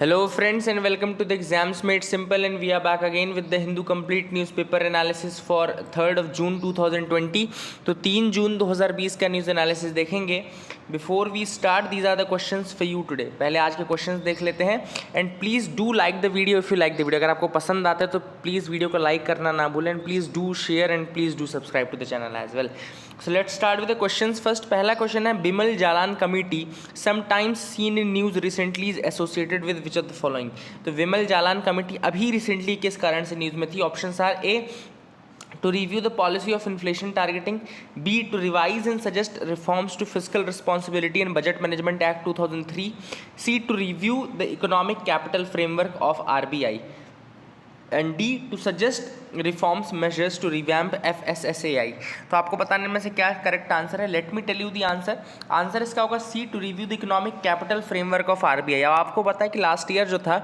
Hello friends and welcome to the Exams Made Simple, and we are back again with the Hindu Complete Newspaper Analysis for 3rd of June 2020. तो 3 June 2020 का news analysis देखेंगे. Before we start these are the questions for you today. पहले आज के questions देख लेते हैं and please do like the video if you like the video. अगर आपको पसंद आता है तो प्लीज़ वीडियो को लाइक करना ना भूलें and please do share and please do subscribe to the channel as well. So let's start with the questions first. पहला क्वेश्चन है Bimal Jalan committee sometimes seen in news recently is associated with which of the following. तो Vimal Jalan committee अभी recently किस कारण से news में थी? Options are A to review the policy of inflation targeting, B to revise and suggest reforms to Fiscal Responsibility and Budget Management Act 2003, C to review the economic capital framework of RBI, and D to suggest reforms measures to revamp FSSAI. तो आपको बताने में से क्या correct answer है? Let me tell you the answer. Answer इसका होगा C to review the economic capital framework of RBI. अब आपको पता है कि लास्ट ईयर जो था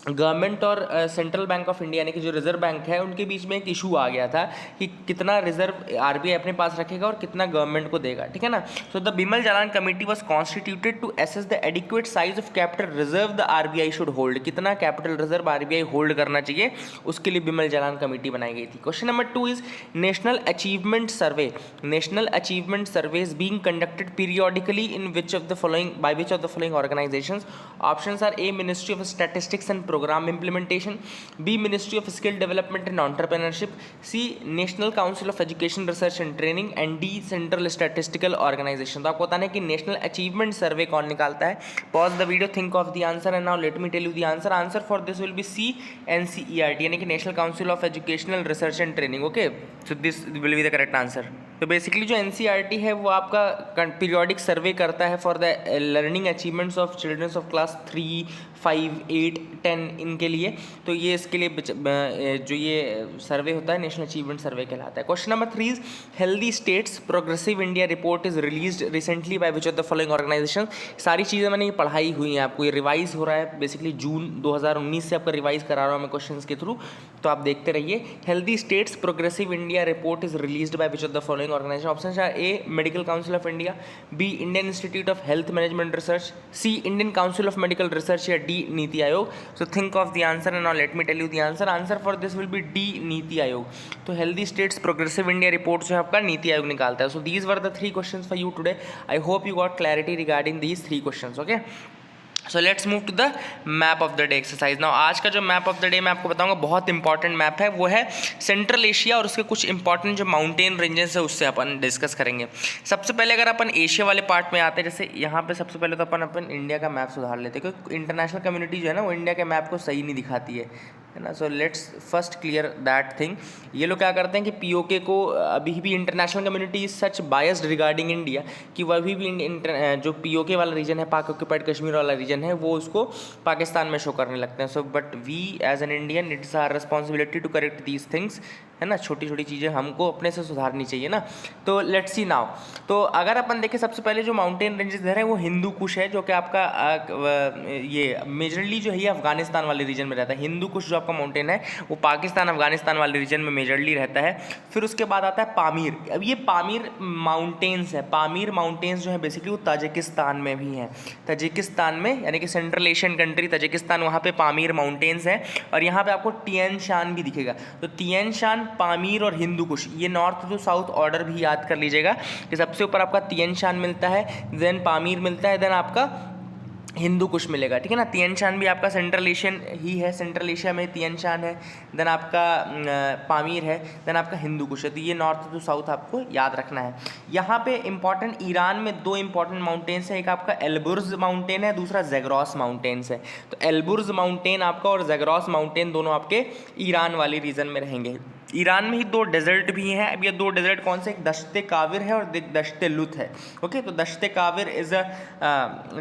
गवर्नमेंट और सेंट्रल बैंक ऑफ इंडिया यानी कि जो रिजर्व बैंक है उनके बीच में एक इशू आ गया था कि कितना रिजर्व RBI अपने पास रखेगा और कितना गवर्नमेंट को देगा, ठीक है ना. So the Bimal Jalan committee was constituted to assess the adequate size of capital reserve the RBI should hold. कितना कैपिटल रिजर्व RBI होल्ड करना चाहिए, उसके लिए बिमल जालान कमेटी बनाई गई थी. Question number 2 is national achievement survey. National achievement survey is being conducted periodically in which of the following by which of the following organisations. Options are A ministry of statistics and programme implementation, B ministry of skill development and entrepreneurship, C national council of education research and training and D central statistical organisation. तो आपको बताना है कि national achievement सर्वे कौन निकालता है. Pause the video, think of the answer and now let me tell you the answer. Answer for this will be C NCERT यानी कि national council of educational research and training. Okay, so this will be the correct answer. तो basically जो NCERT है वो आपका periodic survey करता है for the learning achievements of childrens of class 3, 5, 8, 10 इनके लिए. तो ये इसके लिए जो ये सर्वे होता है नेशनल अचीवमेंट सर्वे कहलाता है. Question number 3 is healthy states progressive India report is released recently by which of the following organisation. सारी चीज़ें मैंने ये पढ़ाई हुई हैं, आपको ये रिवाइज हो रहा है. बेसिकली जून 2019 से आपका रिवाइज करा रहा हूँ मैं क्वेश्चन के थ्रू, तो आप देखते रहिए. Healthy states progressive India report is released by which of the following organisation. Option है A medical council of India, B Indian institute of health management research, C Indian council of medical research या D NITI Aayog. So think of the answer and now let me tell you the answer. Answer for this will be D NITI Aayog. तो healthy states progressive India report जो है आपका नीति आयोग निकालता है. So these were the 3 questions for you today. I hope you got clarity regarding these 3 questions. Okay, so let's move to the map of the day exercise. Now आज का जो map of the day मैं आपको बताऊंगा बहुत important map है. वो है सेंट्रल एशिया और उसके कुछ इंपॉर्टेंट जो माउंटेन रेंजेस है उससे अपन डिस्कस करेंगे. सबसे पहले अगर अपन एशिया वाले पार्ट में आते हैं, जैसे यहाँ पे सबसे पहले तो अपन इंडिया का मैप सुधार लेते हैं क्योंकि इंटरनेशनल कम्युनिटी जो है ना वो इंडिया के मैप को सही नहीं दिखाती है ना. So let's first clear that thing. ये लोग क्या करते हैं कि POK को अभी भी international community is such biased regarding India कि वह अभी भी जो POK वाला रीजन है, पाक ऑक्यूपाइड कश्मीर वाला रीजन है, वो उसको पाकिस्तान में शो करने लगते हैं. So but we as an Indian it's our responsibility to correct these things, है ना. छोटी छोटी चीज़ें हमको अपने से सुधारनी चाहिए ना. तो लेट्स सी नाउ. तो अगर अपन देखें सबसे पहले जो माउंटेन रेंजेस इधर है वो हिंदू कुश है, जो कि आपका ये मेजरली जो है ये अफगानिस्तान वाले रीजन में रहता है. हिंदू कुश जो आपका माउंटेन है वो पाकिस्तान अफगानिस्तान वाले रीजन में मेजरली रहता है. फिर उसके बाद आता है पामीर. अब ये पामीर माउंटेन्स है. पामीर माउंटेन्स जो है बेसिकली वो ताजिकिस्तान में भी हैं. ताजिकिस्तान में यानी कि सेंट्रल एशियन कंट्री ताजिकिस्तान, वहाँ पे पामीर माउंटेन्स हैं. और यहाँ पे आपको तिएन शान भी दिखेगा. तो तिएन शान, पामीर और हिंदू कुश, ये नॉर्थ टू साउथ ऑर्डर भी याद कर लीजिएगा कि सबसे ऊपर आपका तिएन शान मिलता है, देन पामीर मिलता है, देन आपका हिंदू कुश मिलेगा, ठीक है ना. तिएन शान भी आपका सेंट्रल एशियन ही है, सेंट्रल एशिया में तिएन शान है, देन आपका पामीर है, देन आपका हिंदू कुश है. तो ये नॉर्थ टू साउथ आपको याद रखना है. यहाँ पे इंपॉर्टेंट ईरान में 2 इंपॉर्टेंट माउंटेन्स है. एक आपका एल्बुर्ज माउंटेन है, दूसरा ज़ेग्रोस माउंटेन्स है. तो एल्बुर्ज माउंटेन आपका और ज़ेग्रोस माउंटेन दोनों आपके ईरान वाली रीजन में रहेंगे. ईरान में ही 2 डेजर्ट भी हैं. अब ये 2 डेजर्ट कौन से? एक दश्ते काविर है और दश्ते लुत है. ओके, तो दश्ते काविर इज़ अ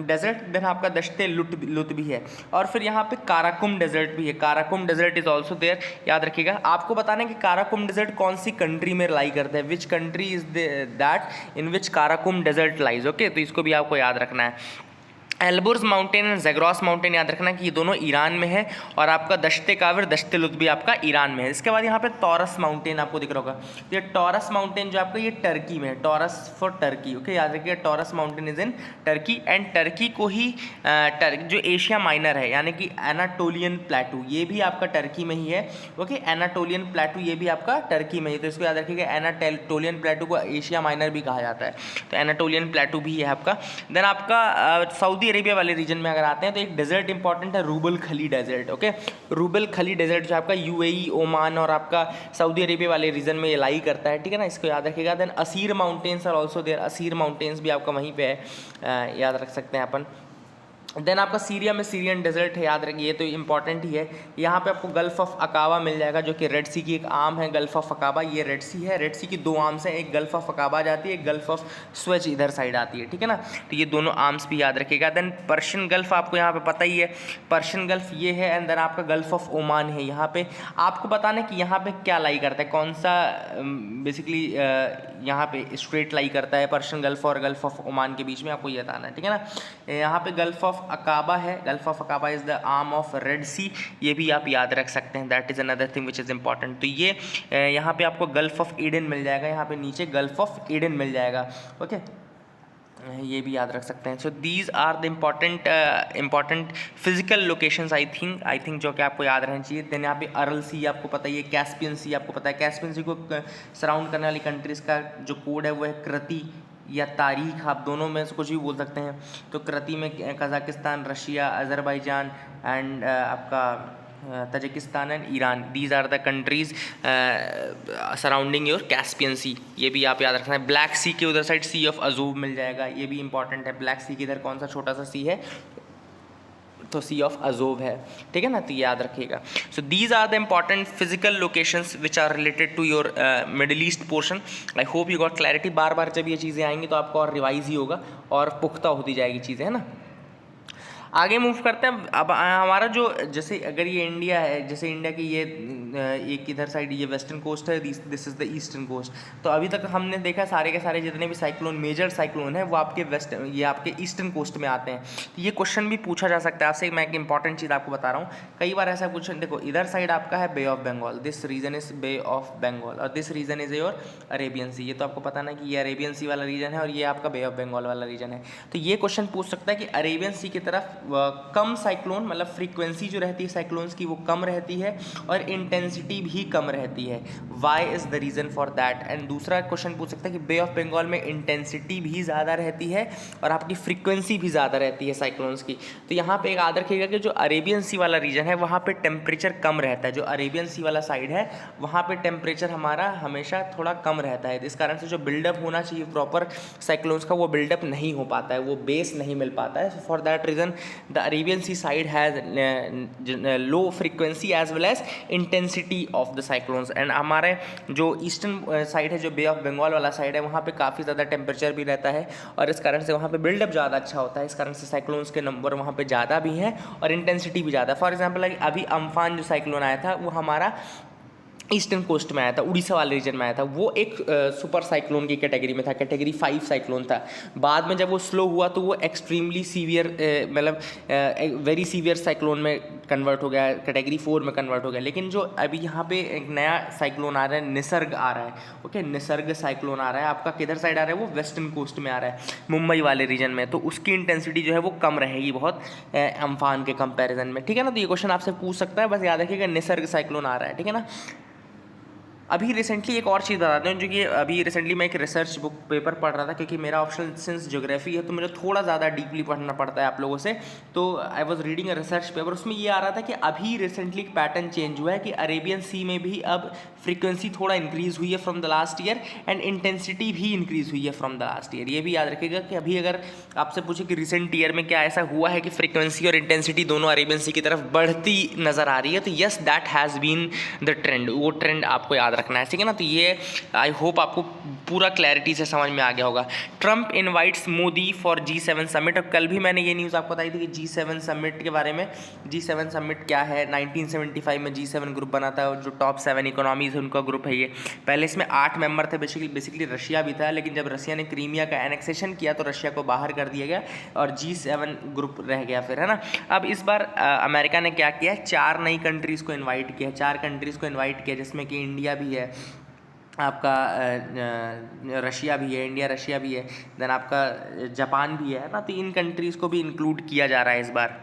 डेजर्ट, देन आपका दश्ते लुत भी है. और फिर यहाँ पे काराकुम डेजर्ट भी है. Karakum desert is also there, याद रखिएगा. आपको बताना है कि काराकुम डेजर्ट कौन सी कंट्री में लाई करता है, which country is that in which Karakum desert lies. Okay, तो इसको भी आपको याद रखना है. Elburz mountain and Zagros mountain याद रखना कि ये दोनों ईरान में है, और आपका दश्ते काविर, दश्ते लुत्फ भी आपका ईरान में है। इसके बाद यहाँ पे टॉरस माउंटेन आपको दिख रहा होगा, ये टॉरस माउंटेन जो आपका ये टर्की में है, टॉरस फॉर टर्की, ओके, याद रखिए taurus mountain is in Turkey, and Turkey को ही जो एशिया माइनर है यानी कि एनाटोलियन प्लेटू, ये भी आपका टर्की में ही है, ओके, एनाटोलियन प्लेटू ये भी आपका टर्की में ही, तो इसको याद रखिएगा, एनाटोलियन प्लेटू को एशिया माइनर भी कहा जाता है, तो एनाटोलियन प्लेटू भी है आपका। देन आपका सऊदी अरेबिया वाले रीजन में अगर आते हैं तो एक डेजर्ट इंपॉर्टेंट है, रूबल खली डेजर्ट, ओके, रूबल खली डेजर्ट जो आपका यूएई, ओमान और आपका सऊदी अरेबिया वाले रीजन में ये लाई करता है, ठीक है ना, इसको याद रखिएगा। Then Asir mountains are also there, Asir mountains भी आपका वहीं पे है, याद रख सकते हैं अपन। देन आपका सीरिया में सीरियन डेजर्ट है, याद रखिए ये तो इंपॉर्टेंट ही है। यहाँ पे आपको गल्फ ऑफ अकाबा मिल जाएगा जो कि रेड सी की एक आर्म है, गल्फ ऑफ अकाबा, ये रेड सी है, रेड सी की दो आर्म्स हैं, एक गल्फ ऑफ अकाबा जाती है, एक गल्फ ऑफ स्वेज इधर साइड आती है, ठीक है ना, तो ये दोनों आर्म्स भी याद रखिएगा। देन पर्शियन गल्फ आपको यहाँ पे पता ही है, पर्शियन गल्फ ये है, एंड देन आपका गल्फ ऑफ ओमान है। यहाँ पे आपको बताना है कि यहाँ पे क्या लाई करता है, कौन सा बेसिकली यहाँ पे स्ट्रेट लाई करता है पर्शियन गल्फ और गल्फ ऑफ ओमान के बीच में, आपको ये बताना है, ठीक है ना। यहाँ पे गल्फ ऑफ अकाबा है, gulf of Aqaba is the arm of red sea, ये भी आप याद रख सकते हैं, that is another thing which is important. तो ये यहाँ पे आपको गल्फ ऑफ ईडन मिल जाएगा, यहाँ पे नीचे गल्फ ऑफ ईडन मिल जाएगा, ओके, ये भी याद रख सकते हैं। So these are the important physical locations I think जो कि आपको याद रहनी चाहिए। देन यहाँ पे अरल सी आपको पता ही है, कैस्पियन सी आपको पता है, कैस्पियन सी को सराउंड करने वाली कंट्रीज़ का जो कोड है वो है कृति या तारीख, आप दोनों में से कुछ भी बोल सकते हैं। तो कृति में कजाकिस्तान, रशिया, अज़रबैजान एंड आपका Tajikistan and Iran, these are the countries surrounding your Caspian sea, ये भी आप याद रखना है। ब्लैक सी के उधर साइड सी ऑफ अजूब मिल जाएगा, ये भी इंपॉर्टेंट है। ब्लैक सी के इधर कौन सा छोटा सा सी है, तो सी ऑफ अजोब है, ठीक है ना, तो याद रखिएगा। So these are the important physical locations which are related to your middle east portion. I hope you got clarity. बार बार जब ये चीज़ें आएंगी तो आपको और रिवाइज ही होगा और पुख्ता होती जाएगी चीज़ें, है ना। आगे मूव करते हैं। अब हमारा जो जैसे अगर ये इंडिया है, जैसे इंडिया की ये एक इधर साइड ये वेस्टर्न कोस्ट है, this is the eastern coast. तो अभी तक हमने देखा सारे के सारे जितने भी साइक्लोन, मेजर साइक्लोन है वो आपके ये आपके ईस्टर्न कोस्ट में आते हैं। तो ये क्वेश्चन भी पूछा जा सकता है आपसे। मैं एक इंपॉर्टेंट चीज़ आपको बता रहा हूँ, कई बार ऐसा क्वेश्चन, देखो इधर साइड आपका है bay of Bengal, this region is bay of Bengal, और this region is your Arabian sea. ये तो आपको पता ना कि ये अरेबियन सी वाला रीजन है और ये आपका बे ऑफ बंगाल वाला रीजन है। तो ये क्वेश्चन पूछ सकता है कि अरेबियन सी की तरफ कम साइक्लोन, मतलब फ्रीक्वेंसी जो रहती है साइक्लोन्स की वो कम रहती है और इंटेंसिटी भी कम रहती है, why is the reason for that. And दूसरा क्वेश्चन पूछ सकता है कि बे ऑफ बंगाल में इंटेंसिटी भी ज़्यादा रहती है और आपकी फ्रीक्वेंसी भी ज़्यादा रहती है साइक्लोन्स की। तो यहाँ पे एक याद रखिएगा कि जो अरेबियन सी वाला रीजन है वहाँ पे टेम्परेचर कम रहता है, जो अरेबियन सी वाला साइड है वहाँ पे टेम्परेचर हमारा हमेशा थोड़ा कम रहता है। इस कारण से जो बिल्डअप होना चाहिए प्रॉपर साइक्लोन्स का वो बिल्डअप नहीं हो पाता है, वो बेस नहीं मिल पाता है। For that reason the Arabian sea side has low frequency as well as intensity of the cyclones। And हमारे जो ईस्टर्न साइड है, जो बे ऑफ बंगाल वाला साइड है, वहाँ पे काफ़ी ज़्यादा टेम्परेचर भी रहता है और इस कारण से वहाँ पे बिल्डअप ज़्यादा अच्छा होता है। इस कारण से साइक्लोन्स के नंबर वहाँ पे ज़्यादा भी हैं और इंटेंसिटी भी ज़्यादा है। फॉर एग्जाम्पल अभी अम्फान जो साइक्लोन आया था वो हमारा ईस्टर्न कोस्ट में आया था, उड़ीसा वाले रीजन में आया था। वो एक सुपर साइक्लोन की कैटेगरी में था, कैटेगरी 5 साइक्लोन था। बाद में जब वो स्लो हुआ तो वो एक्सट्रीमली सीवियर, मतलब वेरी सीवियर साइक्लोन में कन्वर्ट हो गया, कैटेगरी 4 में कन्वर्ट हो गया। लेकिन जो अभी यहाँ पे एक नया साइक्लोन आ रहा है, निसर्ग आ रहा है, ओके, निसर्ग साइक्लोन आ रहा है, आपका किधर साइड आ रहा है, वो वेस्टर्न कोस्ट में आ रहा है, मुंबई वाले रीजन में। तो उसकी इंटेंसिटी जो है वो कम रहेगी बहुत अम्फान के कंपेरिजन में, ठीक है ना। तो ये क्वेश्चन आपसे पूछ सकता है, बस याद रखिएगा निसर्ग साइक्लोन आ रहा है, ठीक है ना। अभी रिसेंटली एक और चीज़ बताते हैं, जो कि अभी रिसेंटली मैं एक रिसर्च बुक पेपर पढ़ रहा था, क्योंकि मेरा ऑप्शनल सिंस ज्योग्राफी है तो मुझे थोड़ा ज़्यादा डीपली पढ़ना पड़ता है आप लोगों से। तो I was reading a research paper, उसमें ये आ रहा था कि अभी रिसेंटली एक पैटर्न चेंज हुआ है कि अरेबियन सी में भी अब फ्रीक्वेंसी थोड़ा इंक्रीज़ हुई है from the last year and intensity भी इंक्रीज़ हुई है फ्रॉम द लास्ट ईयर। ये भी याद रखिएगा कि अभी अगर आपसे पूछे कि रिसेंट ईयर में क्या ऐसा हुआ है कि फ्रीक्वेंसी और इंटेंसिटी दोनों अरेबियन सी की तरफ बढ़ती नज़र आ रही है, तो yes that has been the trend, वो ट्रेंड आपको याद रखना है, ठीक है ना। तो ये आई होप आपको पूरा क्लैरिटी से समझ में आ गया होगा। Trump invites Modi for G7 summit. अब कल भी मैंने ये न्यूज़ आपको बताई थी कि G7 समिट के बारे में। G7 समिट क्या है, 1975 में G7 ग्रुप बना था, जो टॉप 7 इकोनॉमीज़ उनका ग्रुप है ये। पहले इसमें 8 मेंबर थे, बेसिकली रशिया भी था, लेकिन जब रशिया ने क्रीमिया का एनेक्सेशन किया तो रशिया को बाहर कर दिया गया और G7 ग्रुप रह गया फिर, है ना। अब इस बार अमेरिका ने क्या किया है, 4 नई कंट्रीज़ को इन्वाइट किया है, 4 कंट्रीज़ को इन्वाइट किया, जिसमें कि इंडिया भी है, आपका रशिया भी है, इंडिया रशिया भी है, देन आपका जापान भी है ना। तो इन कंट्रीज़ को भी इंक्लूड किया जा रहा है इस बार।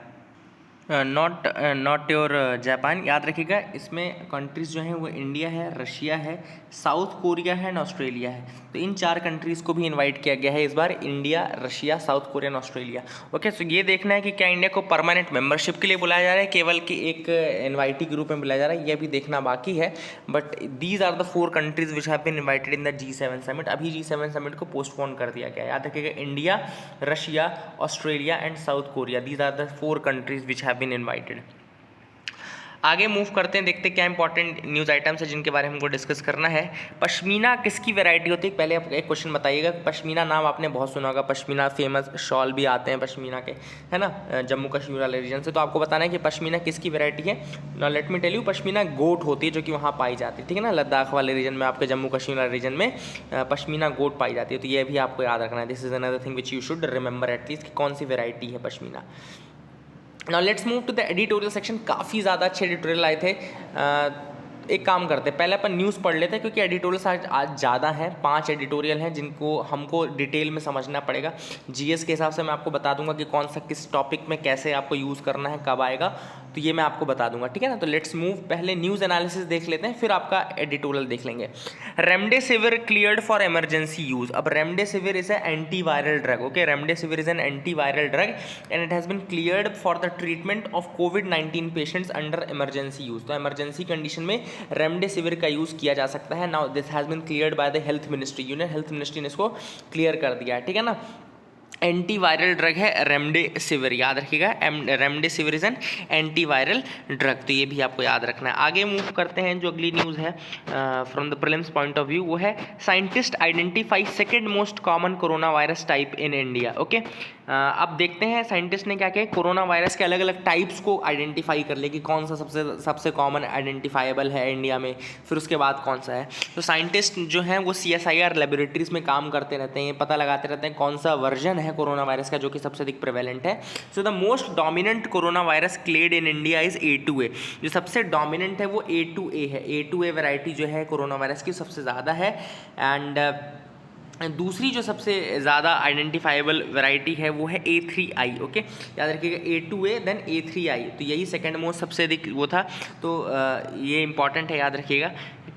नॉट योर जापान, याद रखिएगा। इसमें कंट्रीज़ जो हैं वो इंडिया है, रशिया है, साउथ कोरिया है एंड ऑस्ट्रेलिया है। तो इन 4 कंट्रीज़ को भी इनवाइट किया गया है इस बार, India, Russia, south Korea and Australia. Okay, so ये देखना है कि क्या इंडिया को परमानेंट मेंबरशिप के लिए बुलाया जा रहा है, केवल कि एक इनवाइटी के रूप में बुलाया जा रहा है, यह भी देखना बाकी है। But these are the 4 countries which have been invited in the G7 summit. अभी G7 समिट को पोस्टपोन कर दिया गया है। याद रखिएगा, India, Russia, Australia and South Korea, these are the 4 countries which have been invited. आगे मूव करते हैं, देखते हैं क्या इंपॉर्टेंट न्यूज़ आइटम्स है जिनके बारे में हमको डिस्कस करना है। पश्मीना किसकी वैरायटी होती है, पहले आप एक क्वेश्चन बताइएगा। पश्मीना नाम आपने बहुत सुना होगा, पश्मीना फेमस शॉल भी आते हैं पश्मीना के, है ना, जम्मू कश्मीर वाले रीजन से। तो आपको बताना है कि पश्मीना किसकी वैरायटी है। Now let me tell you, pashmina goat होती है जो कि वहाँ पाई जाती है, ठीक है ना, लद्दाख वाले रीजन में, आपके जम्मू कश्मीर वाले रीजन में पश्मीना गोट पाई जाती है। तो ये भी आपको याद रखना है, this is another thing which you should remember at least, कि कौन सी वैरायटी है pashmina. Now let's move to the editorial section. काफ़ी ज़्यादा अच्छे एडिटोरियल आए थे। एक काम करते हैं, पहले अपन न्यूज़ पढ़ लेते हैं, क्योंकि एडिटोरियल आज ज़्यादा हैं, 5 एडिटोरियल हैं जिनको हमको डिटेल में समझना पड़ेगा। जीएस के हिसाब से मैं आपको बता दूंगा कि कौन सा किस टॉपिक में कैसे आपको यूज़ करना है, कब आएगा, तो ये मैं आपको बता दूंगा, ठीक है ना। तो लेट्स मूव, पहले न्यूज़ एनालिसिस देख लेते हैं, फिर आपका एडिटोरियल देख लेंगे। Remdesivir cleared for emergency use. अब remdesivir is an antiviral drug, okay, remdesivir is an antiviral drug and it has been cleared for the treatment of कोविड-19 पेशेंट्स अंडर इमरजेंसी यूज़। तो इमरजेंसी कंडीशन में remdesivir का use किया जा सकता है। Now this has been cleared by the health ministry, union health ministry ने इसको क्लियर कर दिया है, ठीक है ना। एंटीवायरल ड्रग है रेमडेसिविर, याद रखिएगा, remdesivir is an antiviral drug, तो ये भी आपको याद रखना है। आगे मूव करते हैं, जो अगली न्यूज़ है from the prelims point of view, वो है scientist identify second most common corona virus type in India. Okay, अब देखते हैं साइंटिस्ट ने क्या किया, कोरोना वायरस के अलग अलग टाइप्स को आइडेंटिफाई कर ले कि कौन सा सबसे कॉमन आइडेंटिफाइबल है इंडिया में, फिर उसके बाद कौन सा है। तो साइंटिस्ट जो हैं वो CSIR लेबोरेटरीज में काम करते रहते हैं, पता लगाते रहते हैं कौन सा वर्जन है कोरोना वायरस का जो कि सबसे अधिक प्रेवेलेंट है। So the most dominant corona virus clade in India is A2A। जो सबसे डोमिनेंट है वो A2A है। A2A वैरायटी जो है कोरोना वायरस की सबसे ज़्यादा है। एंड दूसरी जो सबसे ज़्यादा आइडेंटिफाइबल वैरायटी है वो है A3I। ओके, याद रखिएगा, A2A देन A3I, तो यही सेकंड मोस्ट सबसे अधिक वो था। तो ये इंपॉर्टेंट है, याद रखिएगा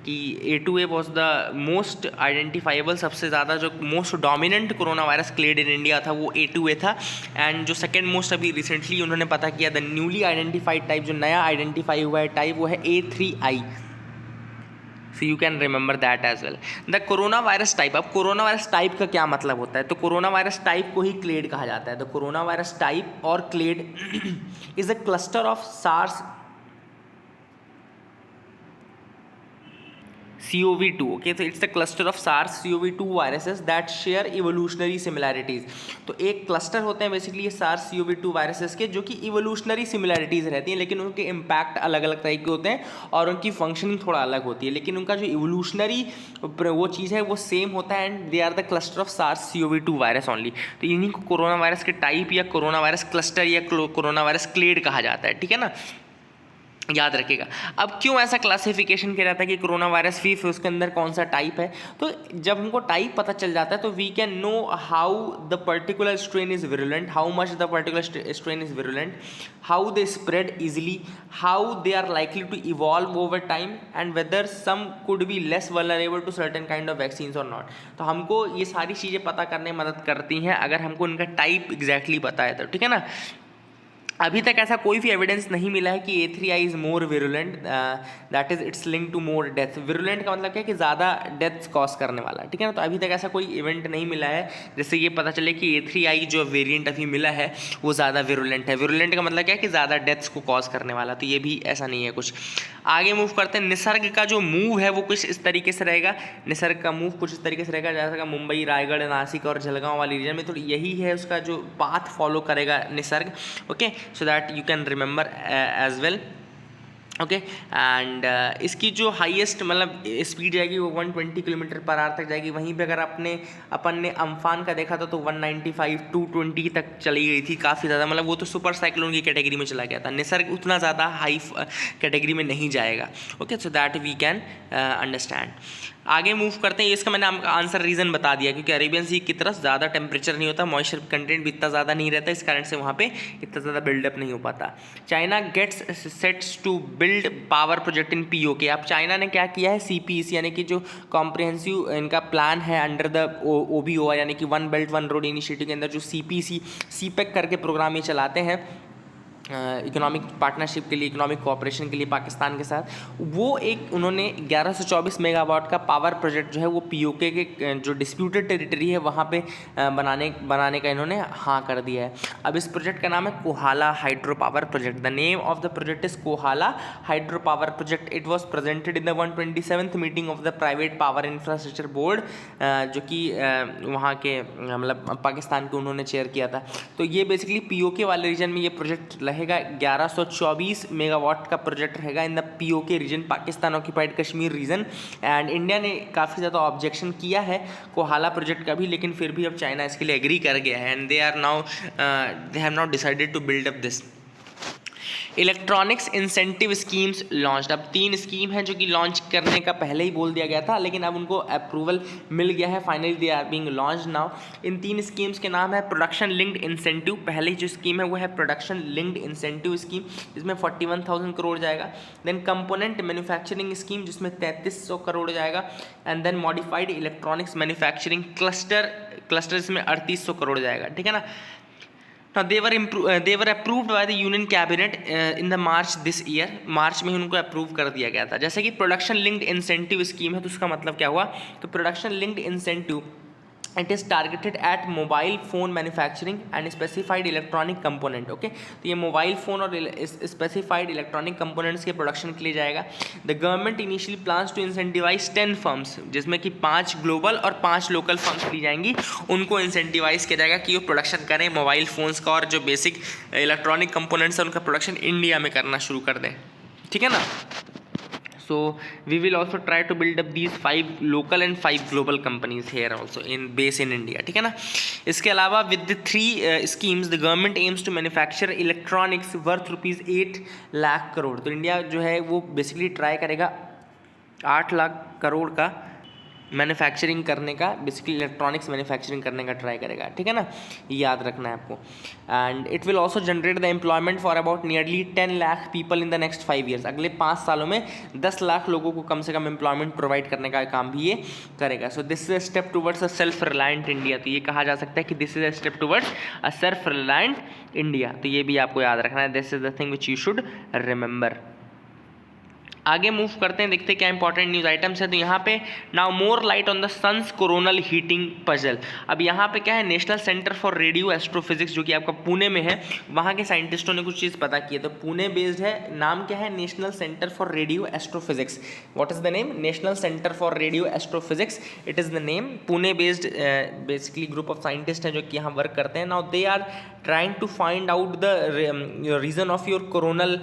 कि A2A was the most identifiable, सबसे ज़्यादा जो most dominant corona virus clade in India था वो A2A था। एंड जो सेकंड मोस्ट अभी रिसेंटली उन्होंने पता किया, द न्यूली आइडेंटिफाइड टाइप, जो नया आइडेंटिफाई हुआ है टाइप, वो है A3I। So you can remember that as well. The corona virus type. अब कोरोना वायरस टाइप का क्या मतलब होता है, तो कोरोना वायरस टाइप को ही क्लेड कहा जाता है। तो कोरोना वायरस टाइप और clade is a cluster of SARS CoV2। Okay, तो it's the cluster of SARS CoV2 viruses that share evolutionary similarities. तो एक क्लस्टर होते हैं बेसिकली ये SARS CoV2 वायरसेस के, जो कि इवोल्यूशनरी सिमिलैरिटीज़ रहती हैं, लेकिन उनके इम्पैक्ट अलग अलग तरह के होते हैं और उनकी फंक्शनिंग थोड़ा अलग होती है, लेकिन उनका जो इवोल्यूशनरी वो चीज़ है वो सेम होता है। And they are the cluster of SARS CoV2 virus only. तो इन्हीं को कोरोना वायरस के टाइप या कोरोना वायरस क्लस्टर या कोरोना वायरस क्लेड कहा जाता है, ठीक है ना, याद रखिएगा। अब क्यों ऐसा क्लासिफिकेशन किया जाता है कि कोरोना वायरस फिर उसके अंदर कौन सा टाइप है, तो जब हमको टाइप पता चल जाता है तो we can know how the particular strain is virulent, how much the particular strain is virulent, how they spread easily, how they are likely to evolve over time, and whether some could be less vulnerable to certain kind of vaccines और not. तो हमको ये सारी चीज़ें पता करने में मदद करती हैं अगर हमको उनका टाइप एग्जैक्टली पता है तो, ठीक है ना। अभी तक ऐसा कोई भी एविडेंस नहीं मिला है कि A3I is more virulent, that is it's link to more death. Virulent का मतलब क्या है कि ज़्यादा डेथ्स कॉज करने वाला, ठीक है ना। तो अभी तक ऐसा कोई इवेंट नहीं मिला है जिससे ये पता चले कि A3I जो वेरिएंट अभी मिला है वो ज़्यादा विरुलेंट है। विरुलेंट का मतलब क्या है कि ज़्यादा डेथ्स को कॉज करने वाला, तो ये भी ऐसा नहीं है कुछ। आगे मूव करते हैं। निसर्ग का जो मूव है वो कुछ इस तरीके से रहेगा, निसर्ग का मूव कुछ इस तरीके से रहेगा जैसा मुंबई, रायगढ़, नासिक और जलगांव वाली रीजन में, तो यही है उसका जो पाथ फॉलो करेगा Nisarga. Okay, so that you can remember as well. Okay and इसकी जो हाईएस्ट मतलब स्पीड जाएगी वो 120 किलोमीटर पर आवर तक जाएगी। वहीं पे अगर अपन ने अम्फान का देखा था तो 195 220 तक चली गई थी, काफ़ी ज़्यादा, मतलब वो तो सुपर साइक्लोन की कैटेगरी में चला गया था। निसर्ग उतना ज़्यादा हाई कैटेगरी में नहीं जाएगा। Okay, so that we can understand. आगे मूव करते हैं। इसका मैंने आपका आंसर रीज़न बता दिया, क्योंकि अरेबियन सी की तरफ ज़्यादा टेम्परेचर नहीं होता, मॉइस्चर कंटेंट भी इतना ज़्यादा नहीं रहता, इस कारण से वहाँ पे इतना ज़्यादा बिल्डअप नहीं हो पाता। China gets sets to build power project in POK। अब चाइना ने क्या किया है, CPEC यानी कि जो कॉम्प्रिहेंसिव इनका प्लान है अंडर द OBOI यानी कि one belt one road initiative के अंदर जो CPEC CPEC करके प्रोग्राम ये चलाते हैं इकोनॉमिक पार्टनरशिप के लिए, इकोनॉमिक कोऑपरेशन के लिए पाकिस्तान के साथ, वो एक उन्होंने 1124 मेगावाट का पावर प्रोजेक्ट जो है वो POK के जो डिस्प्यूटेड टेरिटरी है वहाँ पे बनाने का इन्होंने हाँ कर दिया है। अब इस प्रोजेक्ट का नाम है Kohala hydro power project. The name of the project is Kohala hydro power project. It was presented in the 127th meeting of the private power infrastructure board, जो कि वहाँ के मतलब पाकिस्तान को उन्होंने चेयर किया था। तो ये बेसिकली POK वाले रीजन में ये प्रोजेक्ट रहेगा। 1124 मेगावाट का प्रोजेक्ट रहेगा in the POK region, Pakistan occupied Kashmir region. And India ने काफ़ी ज़्यादा ऑब्जेक्शन किया है कोहाला प्रोजेक्ट का भी, लेकिन फिर भी अब चाइना इसके लिए एग्री कर गया है and they have now decided to build up this. Electronics incentive schemes launched. अब 3 स्कीम है जो कि लॉन्च करने का पहले ही बोल दिया गया था, लेकिन अब उनको अप्रूवल मिल गया है, finally they are being launched now. इन 3 स्कीम्स के नाम है प्रोडक्शन लिंक्ड इंसेंटिव। पहली जो स्कीम है वो है प्रोडक्शन लिंक्ड इंसेंटिव स्कीम, जिसमें 41,000 करोड़ जाएगा। देन कंपोनेंट मैन्युफैक्चरिंग स्कीम जिसमें 3300 करोड़ जाएगा। And then modified electronics manufacturing cluster इसमें 3800 करोड़ जाएगा, ठीक है ना। Now they were approved by the Union Cabinet in the March this year। मार्च में ही उनको अप्रूव कर दिया गया था। जैसे कि प्रोडक्शन लिंक्ड इंसेंटिव स्कीम है तो उसका मतलब क्या हुआ, तो production linked incentive it is targeted at mobile phone manufacturing and specified electronic component. Okay, तो ये मोबाइल फ़ोन और स्पेसिफाइड इलेक्ट्रॉनिक कंपोनेंट्स के प्रोडक्शन के लिए जाएगा। The government initially plans to incentivise 10 firms, जिसमें कि 5 ग्लोबल और 5 लोकल फर्म्स ली जाएंगी। उनको इंसेंटिवाइज किया जाएगा कि वो प्रोडक्शन करें मोबाइल फ़ोन्स का, और जो बेसिक इलेक्ट्रॉनिक कंपोनेंट्स है उनका प्रोडक्शन इंडिया में करना शुरू कर दें, ठीक है ना। So we will also try to build up these 5 local and 5 global companies here also in India, ठीक है ना। इसके अलावा with the 3 schemes the government aims to manufacture electronics worth ₹8 lakh crore. तो इंडिया जो है वो बेसिकली ट्राई करेगा 8 लाख करोड़ का मैन्युफैक्चरिंग करने का, बेसिकली इलेक्ट्रॉनिक्स मैन्युफैक्चरिंग करने का ट्राई करेगा, ठीक है ना, याद रखना है आपको। And it will also generate the employment for about nearly 10 lakh people in the next 5 years। अगले 5 सालों में 10 लाख लोगों को कम से कम एम्प्लॉयमेंट प्रोवाइड करने का काम भी ये करेगा। So this is a step towards a self reliant India. तो ये कहा जा सकता है कि this is a step towards a self reliant India. तो ये भी आपको याद रखना है, this is the thing which you should remember. आगे मूव करते हैं, देखते हैं क्या इंपॉर्टेंट न्यूज़ आइटम्स है। तो यहाँ पे now more light on the sun's coronal heating puzzle. अब यहाँ पे क्या है, National Centre for Radio Astrophysics जो कि आपका पुणे में है, वहाँ के साइंटिस्टों ने कुछ चीज़ पता की है। तो पुणे बेस्ड है, नाम क्या है, National Centre for Radio Astrophysics. What is the name, National Centre for Radio Astrophysics, it is the name. Pune based basically group of scientist हैं जो कि यहाँ वर्क करते हैं। Now they are trying to find out the reason of your coronal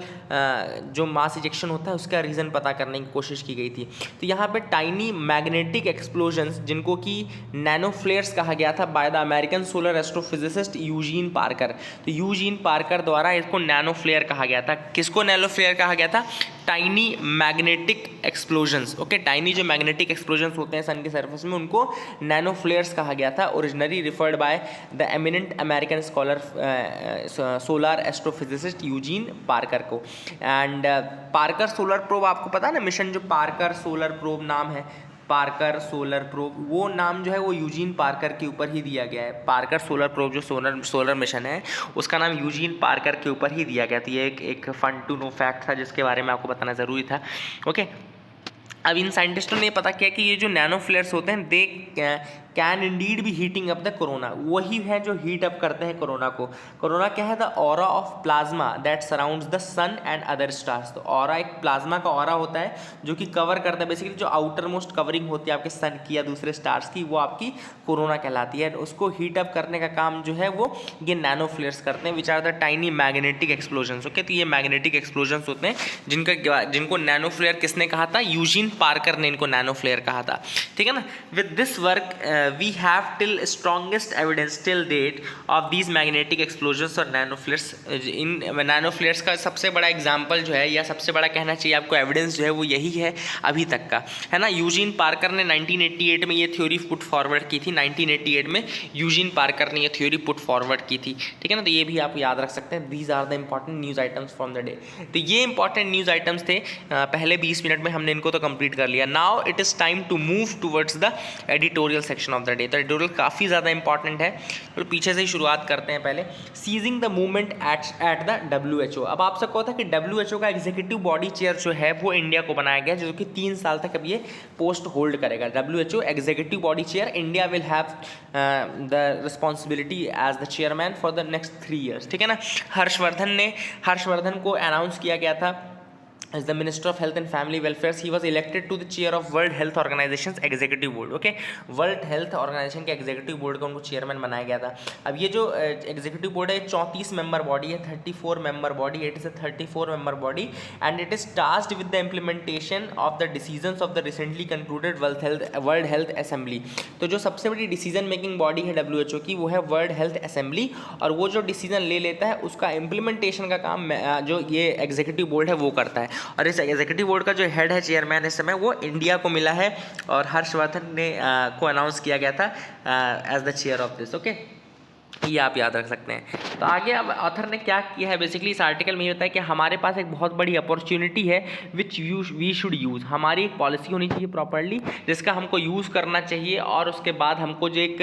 जो mass ejection होता है उसका रीज़न पता करने की कोशिश की गई थी। तो यहाँ पे टाइनी मैग्नेटिक एक्सप्लोजन्स, जिनको कि नैनो फ्लेयर्स कहा गया था by the American solar astrophysicist Eugene Parker. तो यूजीन पार्कर द्वारा इसको नैनो फ्लेयर कहा गया था। किसको नैनो फ्लेयर कहा गया था, tiny magnetic explosions. Okay, tiny जो मैग्नेटिक एक्सप्लोजन्स होते हैं सन के सरफेस में उनको नैनो फ्लेयर्स कहा गया था, originally referred by the eminent American scholar solar astrophysicist Eugene Parker को। एंड पार्कर सोलर प्रोब आपको पता है ना, मिशन जो पार्कर सोलर प्रोब नाम है, पार्कर सोलर प्रोब, वो नाम जो है वो यूजीन पार्कर के ऊपर ही दिया गया है। पार्कर सोलर प्रोब जो सोलर मिशन है उसका नाम यूजीन पार्कर के ऊपर ही दिया गया था। ये एक फन टू नो फैक्ट था जिसके बारे में आपको बताना ज़रूरी था। ओके, अब इन साइंटिस्टों ने पता किया कि ये जो नैनो फ्लेयर्स होते हैं दे कैन इंडीड भी हीटिंग अप द कोरोना, वही है जो हीट अप करते हैं कोरोना को। कोरोना क्या है? The aura of plasma that surrounds the sun and other stars. तो ऑरा एक प्लाज्मा का ऑरा होता है जो कि कवर करता है, बेसिकली जो आउटर मोस्ट कवरिंग होती है आपके सन की या दूसरे स्टार्स की, वो आपकी कोरोना कहलाती है। उसको हीट अप करने का काम जो है वो ये नैनो फ्लेयर्स करते हैं, which are the tiny magnetic explosions. Okay, तो ये मैग्नेटिक एक्सप्लोजन्स होते हैं जिनको नैनो फ्लेयर किसने कहा था? यूजीन पार्कर ने इनको नैनो फ्लेयर कहा था। ठीक है ना। With this work we have till strongest evidence till date of these magnetic explosions और nano flares। इन nano flares का सबसे बड़ा एग्जाम्पल जो है या सबसे बड़ा कहना चाहिए आपको एविडेंस जो है वो यही है अभी तक का, है ना। यूजीन पार्कर ने 1988 में ये थ्योरी पुट फॉरवर्ड की थी। 1988 में यूजीन पार्कर ने ये थ्योरी पुट फॉरवर्ड की थी। ठीक है ना। तो ये भी आप याद रख सकते हैं। These are the important news items from the day. तो ये इंपॉर्टेंट न्यूज़ आइटम्स थे। पहले 20 मिनट में हमने इनको तो कंप्लीट कर लिया। Now it is time to move towards the editorial section of the day. तो एडिटोरियल काफ़ी ज़्यादा इंपॉर्टेंट है, तो पीछे से ही शुरुआत करते हैं। पहले seizing the movement at the WHO। अब आप सबको पता है कि WHO का एग्जीक्यूटिव बॉडी चेयर जो है वो इंडिया को बनाया गया, जो कि 3 साल तक अब ये पोस्ट होल्ड करेगा। WHO executive body chair, India will have the responsibility as the chairman for the next 3 years। ठीक है ना। हर्षवर्धन को अनाउंस किया गया था as the Minister of Health and Family Welfare. He was elected to the chair of World Health Organization's Executive Board. Okay, World Health Organization के Executive Board का उनको चेयरमैन बनाया गया था। अब ये जो Executive Board है 34 मेंबर बॉडी है, 34 member body. It is a 34 member body and it is tasked with the implementation of the decisions of the recently concluded World Health Assembly। तो जो सबसे बड़ी डिसीजन मेकिंग बॉडी है WHO की वो है वर्ल्ड हेल्थ असेंबली, और वो जो डिसीजन ले लेता है उसका इम्प्लीमेंटेशन का काम जो ये एग्जीक्यूटिव बोर्ड है वो करता है। और इस एग्जीक्यूटिव बोर्ड का जो हेड है, चेयरमैन इस समय, वो इंडिया को मिला है और हर्षवर्धन ने को अनाउंस किया गया था as the chair of this. Okay, ये आप याद रख सकते हैं। तो आगे अब ऑथर ने क्या किया है, बेसिकली इस आर्टिकल में ये होता है कि हमारे पास एक बहुत बड़ी अपॉर्चुनिटी है विच वी शुड यूज़। हमारी एक पॉलिसी होनी चाहिए प्रॉपरली जिसका हमको यूज़ करना चाहिए, और उसके बाद हमको जो एक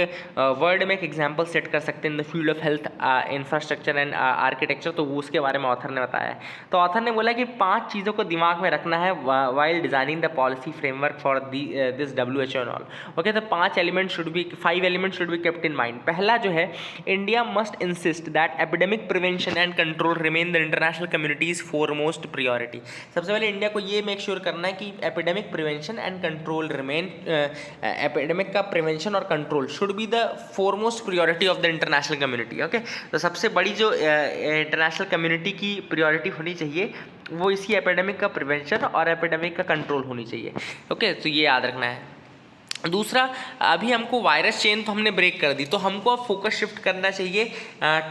वर्ड में एक एग्जांपल सेट कर सकते हैं in the field of health infrastructure and architecture. तो वो उसके बारे में ऑथर ने बताया है। तो ऑथर ने बोला कि 5 चीज़ों को दिमाग में रखना है while designing the policy framework for this WHO and all. Okay, तो 5 element should be kept in mind. पहला जो है, India must insist that epidemic prevention and control remain the international community's foremost priority। सबसे पहले India को ये make sure करना है कि epidemic prevention and control remain, epidemic का प्रिवेंशन और control should be the foremost priority of the international community. Okay, तो सबसे बड़ी जो इंटरनेशनल कम्युनिटी की प्रियोरिटी होनी चाहिए वो इसी एपिडेमिक का प्रिवेंशन और एपिडेमिक का कंट्रोल होनी चाहिए। ओके, तो ये याद रखना है। दूसरा, अभी हमको वायरस चेन तो हमने ब्रेक कर दी, तो हमको अब फोकस शिफ्ट करना चाहिए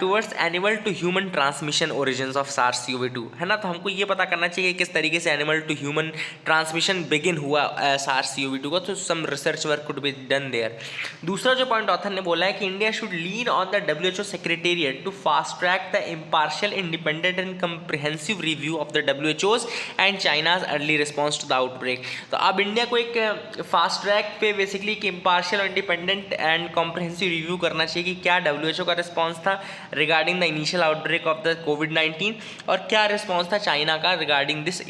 towards animal to human transmission origins of SARS-CoV-2, है ना। तो हमको ये पता करना चाहिए किस तरीके से animal to human transmission begin हुआ SARS-CoV-2 का, तो some research work could be done there. दूसरा जो पॉइंट ऑथर ने बोला है कि India should lean on the WHO secretariat to fast track the impartial, independent and comprehensive review of the WHO's and China's early response to the outbreak. तो अब India को एक फास्ट ट्रैक पे basically कि इम्पार्शियल और independent and comprehensive review करना चाहिए कि क्या WHO का रिस्पांस था regarding the initial outbreak of the कोविड-19 और क्या रिस्पांस था चाइना का regarding this,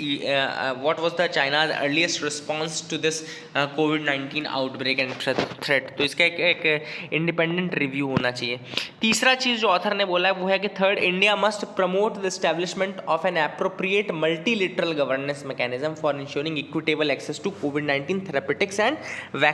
what was the China's earliest response to this कोविड-19 आउटब्रेक एंड थ्रेट। तो इसका एक इंडिपेंडेंट रिव्यू होना चाहिए। तीसरा चीज़ जो ऑथर ने बोला है वो है कि third, India must promote the establishment of an appropriate multilateral governance mechanism for ensuring equitable access to कोविड-19 therapeutics and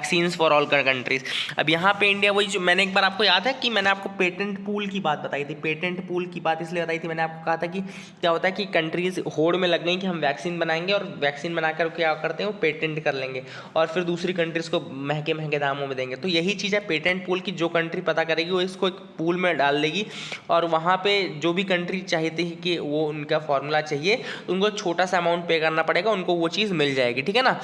vaccines for all countries. अब यहाँ पे इंडिया, वही जो मैंने एक बार आपको याद है कि मैंने आपको पेटेंट पूल की बात बताई थी। पेटेंट पूल की बात इसलिए बताई थी, मैंने आपको कहा था कि क्या होता है कि कंट्रीज होड़ में लग गई कि हम वैक्सीन बनाएंगे और वैक्सीन बनाकर क्या करते हैं वो पेटेंट कर लेंगे और फिर दूसरी कंट्रीज को महंगे महंगे दामों में देंगे। तो यही चीज़ है पेटेंट पूल की, जो कंट्री पता करेगी वो इसको एक पूल में डाल देगी और वहाँ पे जो भी कंट्री चाहती है कि वो उनका फॉर्मूला चाहिए, उनको छोटा सा अमाउंट पे करना पड़ेगा, उनको वो चीज़ मिल जाएगी। ठीक है ना।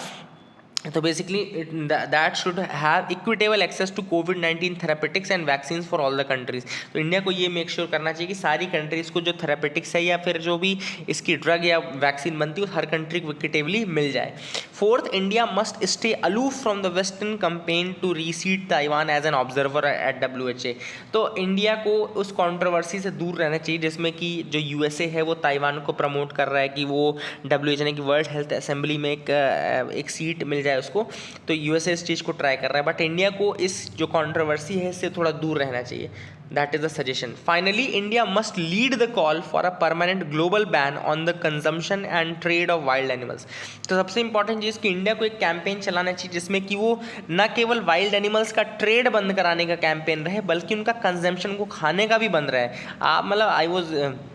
तो basically that should have equitable access to कोविड-19 therapeutics and vaccine for all the countries. तो इंडिया को ये मेक श्योर करना चाहिए कि सारी कंट्रीज़ को जो थेरेपेटिक्स है या फिर जो भी इसकी ड्रग या वैक्सीन बनती है वो हर कंट्री को इक्विटेबली मिल जाए। Fourth, India must stay aloof from the western campaign to reseat Taiwan as an observer at WHA। तो इंडिया को उस कंट्रोवर्सी से दूर रहना चाहिए जिसमें कि जो USA है वो ताइवान को प्रमोट कर रहा है कि वो WHO यानी कि वर्ल्ड हेल्थ असेंबली में एक सीट मिल जाए उसको। तो USA इस चीज़ को ट्राई कर रहा है, बट इंडिया को इस जो कंट्रोवर्सी है इससे थोड़ा दूर रहना चाहिए। That is the suggestion. Finally, India must lead the call for a permanent global ban on the consumption and trade off wild animals. तो सबसे इंपॉर्टेंट चीज़ कि इंडिया को एक कैंपेन चलाना चाहिए जिसमें कि वो न केवल वाइल्ड एनिमल्स का ट्रेड बंद कराने का कैंपेन रहे बल्कि उनका कंजम्पशन को खाने का भी बंद रहे। आप मतलब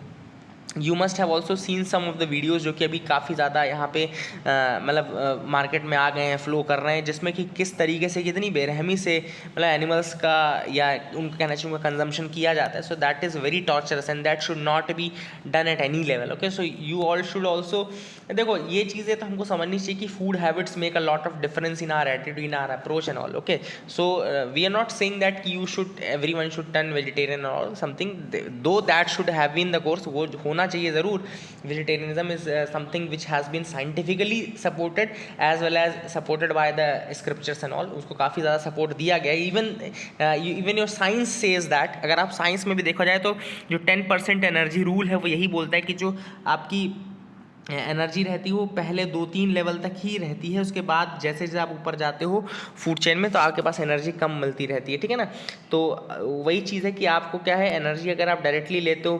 you must have also seen some of the videos जो कि अभी काफ़ी ज़्यादा यहाँ पे मतलब मार्केट में आ गए हैं, फ्लो कर रहे हैं, जिसमें कि किस तरीके से कितनी बेरहमी से मतलब एनिमल्स का या उनका कहना चाहिए उनका कंजम्पशन किया जाता है। So that is very torturous and that should not be done at any level. Okay, so you all should also देखो ये चीज़ें तो हमको समझनी चाहिए कि food habits make a lot of difference in our attitude, in our approach and all. Okay, so we are not saying that कि you should everyone should turn vegetarian और something, though that should have been the course, वो होना चाहिए ज़रूर। Vegetarianism is something which has been scientifically supported as well as supported by the scriptures and all, उसको काफ़ी ज़्यादा support दिया गया। Even your science says that, अगर आप साइंस में भी देखा जाए तो जो 10% एनर्जी रूल है वो यही बोलता है कि जो आपकी एनर्जी रहती है वो पहले 2-3 लेवल तक ही रहती है, उसके बाद जैसे जैसे आप ऊपर जाते हो फूड चेन में तो आपके पास एनर्जी कम मिलती रहती है, ठीक है ना। तो वही चीज़ है कि आपको क्या है, एनर्जी अगर आप डायरेक्टली लेते हो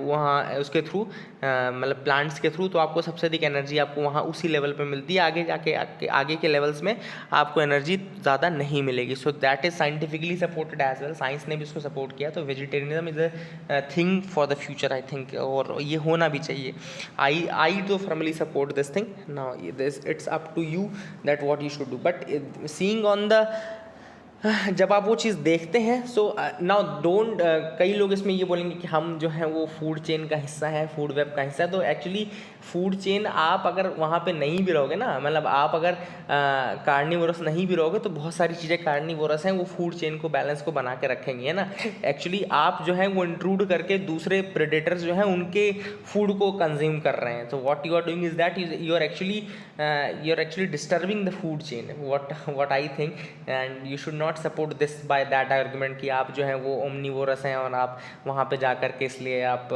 वहाँ उसके थ्रू मतलब प्लांट्स के थ्रू, तो आपको सबसे अधिक एनर्जी आपको वहाँ उसी लेवल पे मिलती है, आगे जाके आगे के लेवल्स में आपको एनर्जी ज़्यादा नहीं मिलेगी। So that is scientifically supported as well, science ने भी इसको सपोर्ट किया। तो vegetarianism is a thing for the future I think, और ये होना भी चाहिए। I do firmly support this thing. Now it's up to you that what you should do. But seeing on the जब आप वो चीज़ देखते हैं सो नाउ डोंट, कई लोग इसमें ये बोलेंगे कि हम जो है वो फूड चेन का हिस्सा है, फूड वेब का हिस्सा है। तो एक्चुअली फूड चेन आप अगर वहाँ पे नहीं भी रहोगे ना, मतलब आप अगर कार्निवोरस नहीं भी रहोगे तो बहुत सारी चीज़ें कार्निवोरस हैं वो फूड चेन को बैलेंस को बना के रखेंगी, है ना। एक्चुअली आप जो है वो इंट्रूड करके दूसरे प्रेडेटर्स जो हैं उनके फूड को कंज्यूम कर रहे हैं। तो what you are doing is that you are actually disturbing the food chain, what I think, and you should not support this by that argument कि आप जो है वो ओमनीवोरस हैं और आप वहाँ पे जा कर के इसलिए आप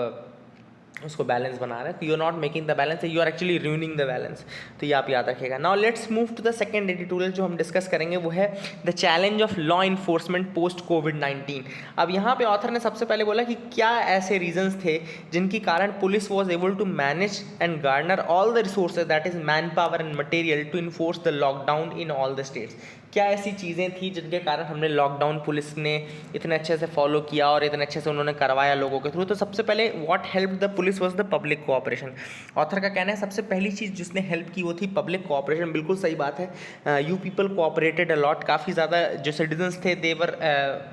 उसको बैलेंस बना रहे हैं। तो you are not making the balance, you are actually ruining the balance. तो ये आप याद रखिएगा। Now let's move to the second editorial जो हम डिस्कस करेंगे, वो है the challenge of law enforcement post कोविड-19। अब यहाँ पे ऑथर ने सबसे पहले बोला कि क्या ऐसे रीजंस थे जिनके कारण police was able to manage and garner all the resources that is manpower and material to enforce the lockdown in all the states. क्या ऐसी चीज़ें थी जिनके कारण हमने लॉकडाउन पुलिस ने इतने अच्छे से फॉलो किया और इतने अच्छे से उन्होंने करवाया लोगों के थ्रू। तो सबसे पहले what help the police was the public cooperation. Author का कहना है सबसे पहली चीज़ जिसने हेल्प की वो थी पब्लिक कोऑपरेशन। बिल्कुल सही बात है, you people cooperated a lot. काफ़ी ज़्यादा जो सिटीजन्स थे देवर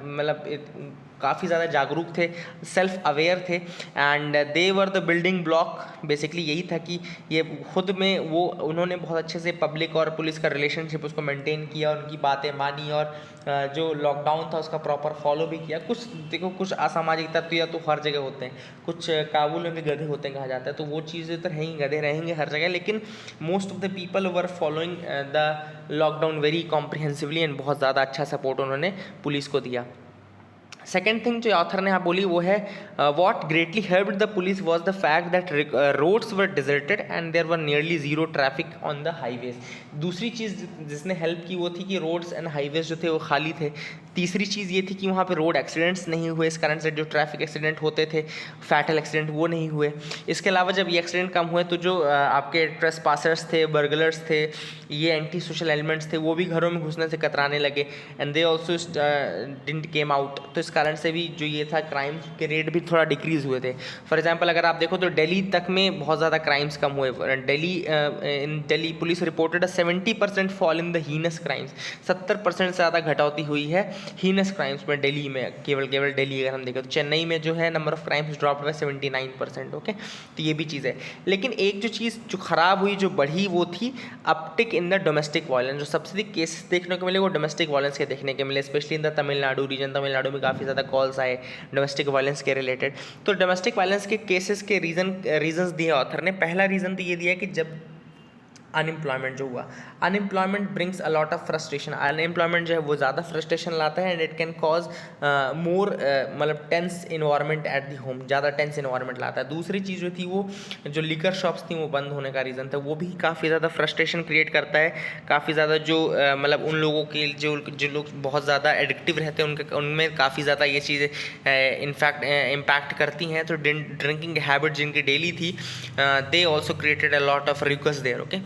मतलब काफ़ी ज़्यादा जागरूक थे, सेल्फ अवेयर थे, and they were the building block. Basically यही था कि ये खुद में वो उन्होंने बहुत अच्छे से पब्लिक और पुलिस का रिलेशनशिप उसको मेंटेन किया, उनकी बातें मानी और जो लॉकडाउन था उसका प्रॉपर फॉलो भी किया। कुछ देखो कुछ असामाजिक तत्व या तो हर जगह होते हैं, कुछ काबुल में भी गधे होते हैं कहा जाता है, तो वो चीज़ें तो रहेंगी, गधे रहेंगे हर जगह, लेकिन most of the people were following the lockdown very comprehensively and बहुत ज़्यादा अच्छा सपोर्ट उन्होंने पुलिस को दिया। सेकेंड थिंग जो ऑथर ने यहाँ बोली वो है what greatly helped the police was the fact that roads were deserted and there were nearly zero traffic on the highways. दूसरी चीज़ जिसने हेल्प की वो थी कि रोड्स एंड हाईवेज जो थे वो खाली थे। तीसरी चीज़ ये थी कि वहाँ पे रोड एक्सीडेंट्स नहीं हुए, इस कारण से जो ट्रैफिक एक्सीडेंट होते थे फैटल एक्सीडेंट वो नहीं हुए। इसके अलावा जब ये एक्सीडेंट कम हुए तो जो आपके ट्रेस पासर्स थे, बर्गलर्स थे, ये एंटी सोशल एलिमेंट्स थे, वो भी घरों में घुसने से कतराने लगे, and they also didn't came out. तो कारण से भी जो ये था क्राइम के रेट भी थोड़ा डिक्रीज़ हुए थे। फॉर एग्जांपल अगर आप देखो तो दिल्ली तक में बहुत ज़्यादा क्राइम्स कम हुए। Delhi police reported 70% fall in the heinous crimes, 70% से ज़्यादा घटौती हुई है हीनस क्राइम्स में दिल्ली में। केवल दिल्ली अगर हम देखें तो चेन्नई में जो है number of crimes drop by 79%। Okay, तो ये भी चीज़ है। लेकिन एक जो चीज़ जो ख़राब हुई, जो बढ़ी, वो थी uptick in the domestic violence. जो सबसे अधिक केसेस देखने को मिले वो डोमेस्टिक वायलेंस के देखने के मिले, specially in the Tamil Nadu region. Tamil Nadu में काफ़ी ज़्यादा कॉल्स आए डोमेस्टिक वायलेंस के रिलेटेड। तो डोमेस्टिक वायलेंस के केसेस के रीजंस दिए ऑथर ने। पहला रीज़न तो ये दिया कि जब अनएम्प्लॉयमेंट जो हुआ, unemployment brings a lot of frustration. Unemployment जो है वो ज़्यादा फ्रस्ट्रेशन लाता है and it can cause more मतलब tense environment at the home, ज़्यादा टेंस इन्वायरमेंट लाता है। दूसरी चीज़ जो थी वो जो लिकर शॉप्स थी वो बंद होने का रीज़न था, वो भी काफ़ी ज़्यादा फ्रस्ट्रेशन क्रिएट करता है। काफ़ी ज़्यादा जो मतलब उन लोगों के जो लोग बहुत ज़्यादा एडिक्टिव रहते हैं उनमें काफ़ी ज़्यादा ये चीज़ें इनफैक्ट इम्पैक्ट करती हैं। तो ड्रिंकिंग हैबिट जिनकी डेली थी, they also created a lot of ruckus there. Okay,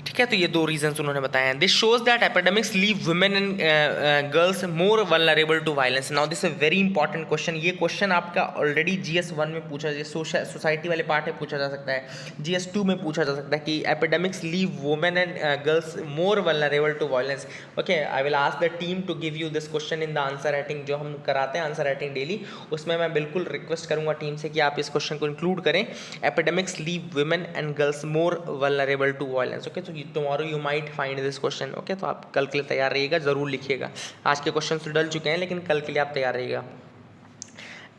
ठीक है, तो ये दो रीजंस उन्होंने बताए हैं। This shows that epidemics leave women and girls more vulnerable to violence. Now this a very important question. ये क्वेश्चन आपका ऑलरेडी GS1 में पूछा, सोसाइटी वाले पार्ट में पूछा जा सकता है, GS2 में पूछा जा सकता है कि epidemics leave women and girls more vulnerable to violence. Okay, I will ask the team to give you this question in the answer writing जो हम कराते हैं, आंसर राइटिंग डेली, उसमें मैं बिल्कुल रिक्वेस्ट करूंगा टीम से कि आप इस क्वेश्चन को इंक्लूड करें, epidemics leave women and girls more vulnerable to violence. Okay, तो tomorrow you might find this question. Okay, तो आप कल के लिए तैयार रहिएगा, जरूर लिखिएगा। आज के क्वेश्चन तो डल चुके हैं लेकिन कल के लिए आप तैयार रहिएगा।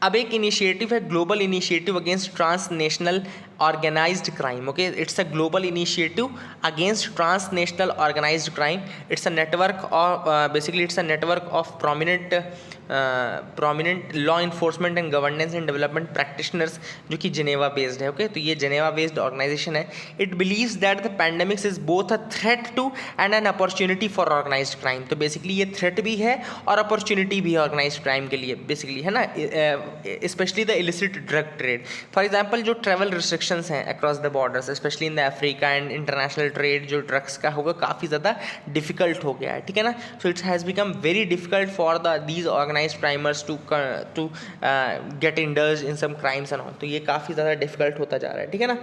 अब एक इनिशिएटिव है, global initiative against transnational organised crime. Okay, it's a global initiative against transnational organised crime. It's a network of basically it's a network of prominent law enforcement and governance and development practitioners, जो कि Geneva based है। Okay, तो ये Geneva based organisation है। It believes that the pandemics is both a threat to and an opportunity for organised crime. तो basically ये threat भी है और अपॉर्चुनिटी भी है ऑर्गेनाइज्ड क्राइम के लिए, बेसिकली, है ना, specially the illicit drug trade. For example जो ट्रैवल रिस्ट्रिक्शंस हैं across the borders, specially in the Africa and international trade जो ड्रग्स का होगा काफ़ी ज़्यादा डिफिकल्ट हो गया है, ठीक है ना। So it has become very difficult for these organised crimers to get indulge in some crimes and all. तो ये काफ़ी ज़्यादा डिफिकल्ट होता जा रहा है, ठीक है ना।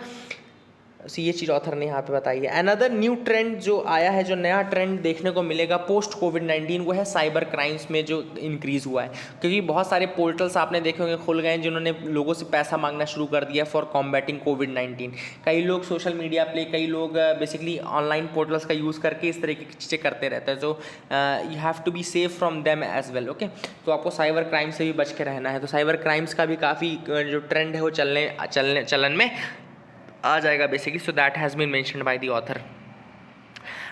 सो ये चीज़ ऑथर ने यहाँ पे बताई है। अनदर न्यू ट्रेंड जो आया है, जो नया ट्रेंड देखने को मिलेगा पोस्ट कोविड-19, वो है साइबर क्राइम्स में जो इंक्रीज़ हुआ है। क्योंकि बहुत सारे पोर्टल्स आपने देखे होंगे खुल गए हैं जिन्होंने लोगों से पैसा मांगना शुरू कर दिया फॉर कॉम्बैटिंग कोविड-19। कई लोग सोशल मीडिया पे, कई लोग बेसिकली ऑनलाइन पोर्टल्स का यूज़ करके इस तरीके की चीज़ें करते रहते हैं। तो you have to be safe from them as well. Okay, तो आपको साइबर क्राइम से भी बच के रहना है। तो साइबर क्राइम्स का भी काफ़ी जो ट्रेंड है वो चलन में आ जाएगा basically. So that has been mentioned by the author.